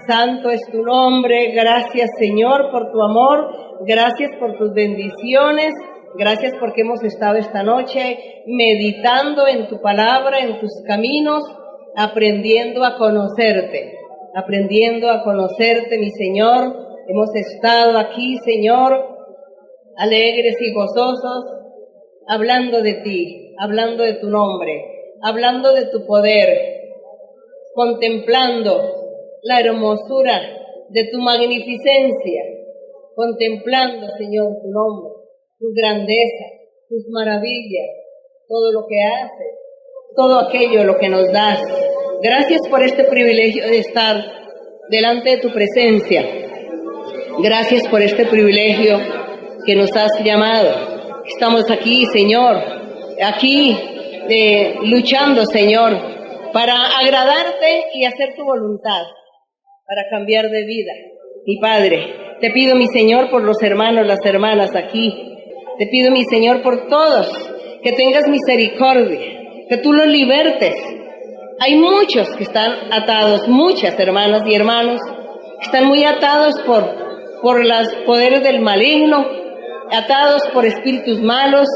Santo es tu nombre. Gracias, Señor, por tu amor, gracias por tus bendiciones, gracias porque hemos estado esta noche meditando en tu palabra, en tus caminos, aprendiendo a conocerte, mi Señor. Hemos estado aquí, Señor, alegres y gozosos, hablando de ti, hablando de tu nombre, hablando de tu poder, contemplando la hermosura de tu magnificencia, contemplando, Señor, tu nombre, tu grandeza, tus maravillas, todo lo que haces, todo aquello lo que nos das. Gracias por este privilegio de estar delante de tu presencia. Gracias por este privilegio que nos has llamado. Estamos aquí, Señor, aquí luchando, Señor, para agradarte y hacer tu voluntad, para cambiar de vida. Mi Padre, te pido, mi Señor, por los hermanos, las hermanas aquí. Te pido, mi Señor, por todos, que tengas misericordia, que tú los libertes. Hay muchos que están atados, muchas hermanas y hermanos, que están muy atados por los poderes del maligno, atados por espíritus malos,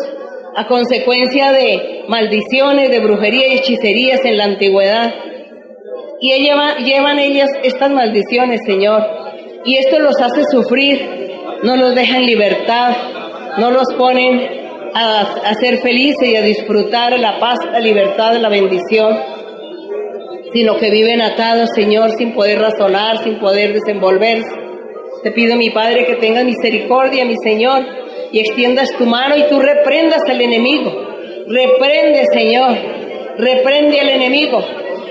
a consecuencia de maldiciones, de brujería y hechicerías en la antigüedad. Y llevan ellas estas maldiciones, Señor, y esto los hace sufrir, no los deja en libertad, no los ponen a ser felices y a disfrutar la paz, la libertad, la bendición, sino que viven atados, Señor, sin poder razonar, sin poder desenvolverse. Te pido, mi Padre, que tengas misericordia, mi Señor, y extiendas tu mano y tú reprendas al enemigo. Reprende, Señor, reprende al enemigo.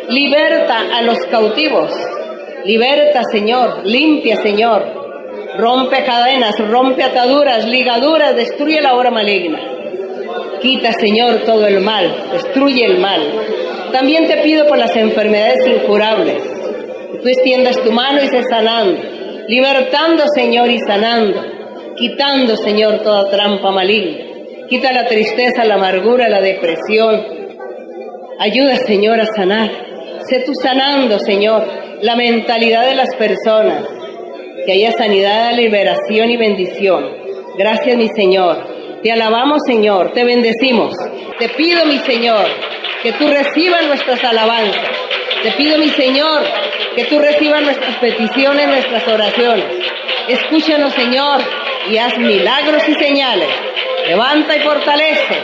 Liberta a los cautivos. Liberta, Señor, limpia, Señor. Rompe cadenas, rompe ataduras, ligaduras, destruye la obra maligna. Quita, Señor, todo el mal, destruye el mal. También te pido por las enfermedades incurables. Que tú extiendas tu mano y estés sanando, libertando, Señor, y sanando, quitando, Señor, toda trampa maligna. Quita la tristeza, la amargura, la depresión. Ayuda, Señor, a sanar. Sé tú sanando, Señor, la mentalidad de las personas. Que haya sanidad, liberación y bendición. Gracias, mi Señor. Te alabamos, Señor. Te bendecimos. Te pido, mi Señor, que tú recibas nuestras alabanzas. Te pido, mi Señor, que tú recibas nuestras peticiones, nuestras oraciones. Escúchanos, Señor, y haz milagros y señales. Levanta y fortalece.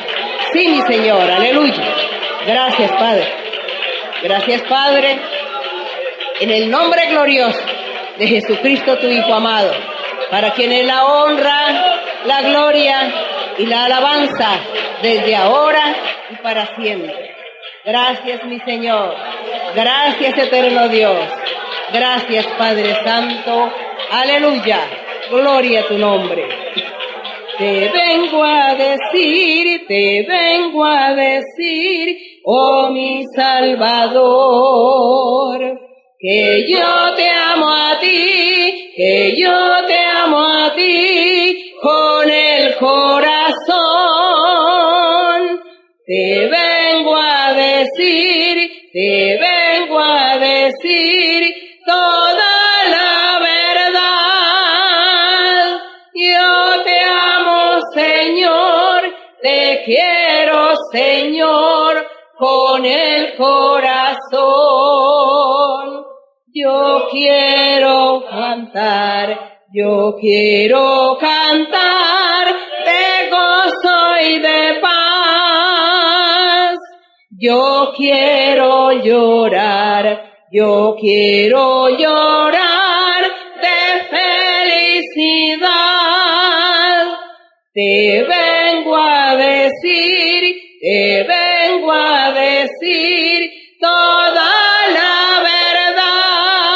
Sí, mi Señor. Aleluya. Gracias, Padre. Gracias, Padre. En el nombre glorioso de Jesucristo, tu Hijo amado, para quien es la honra, la gloria y la alabanza desde ahora y para siempre. Gracias, mi Señor. Gracias, eterno Dios. Gracias, Padre Santo. Aleluya. Gloria a tu nombre. Te vengo a decir, oh mi Salvador, que yo te amo a ti, que yo te amo a ti con el corazón. Te vengo a decir toda la verdad. Yo te amo, Señor, te quiero, Señor, con el corazón. Yo quiero cantar de gozo y de paz. Yo quiero llorar de felicidad. Te vengo a decir toda la verdad.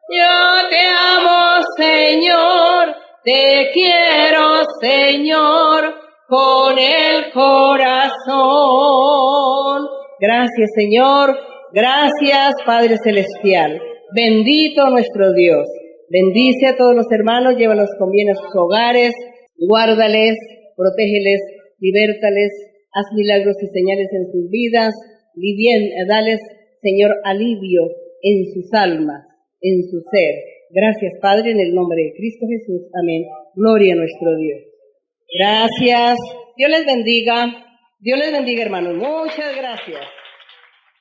Yo te amo, Señor, te quiero, Señor, con el corazón. Gracias, Señor. Gracias, Padre Celestial. Bendito nuestro Dios. Bendice a todos los hermanos, llévalos con bien a sus hogares, guárdales, protégeles, libértales, haz milagros y señales en sus vidas, y bien, dales, Señor, alivio en sus almas, en su ser. Gracias, Padre, en el nombre de Cristo Jesús. Amén. Gloria a nuestro Dios. Gracias. Dios les bendiga. Dios les bendiga, hermanos. Muchas gracias.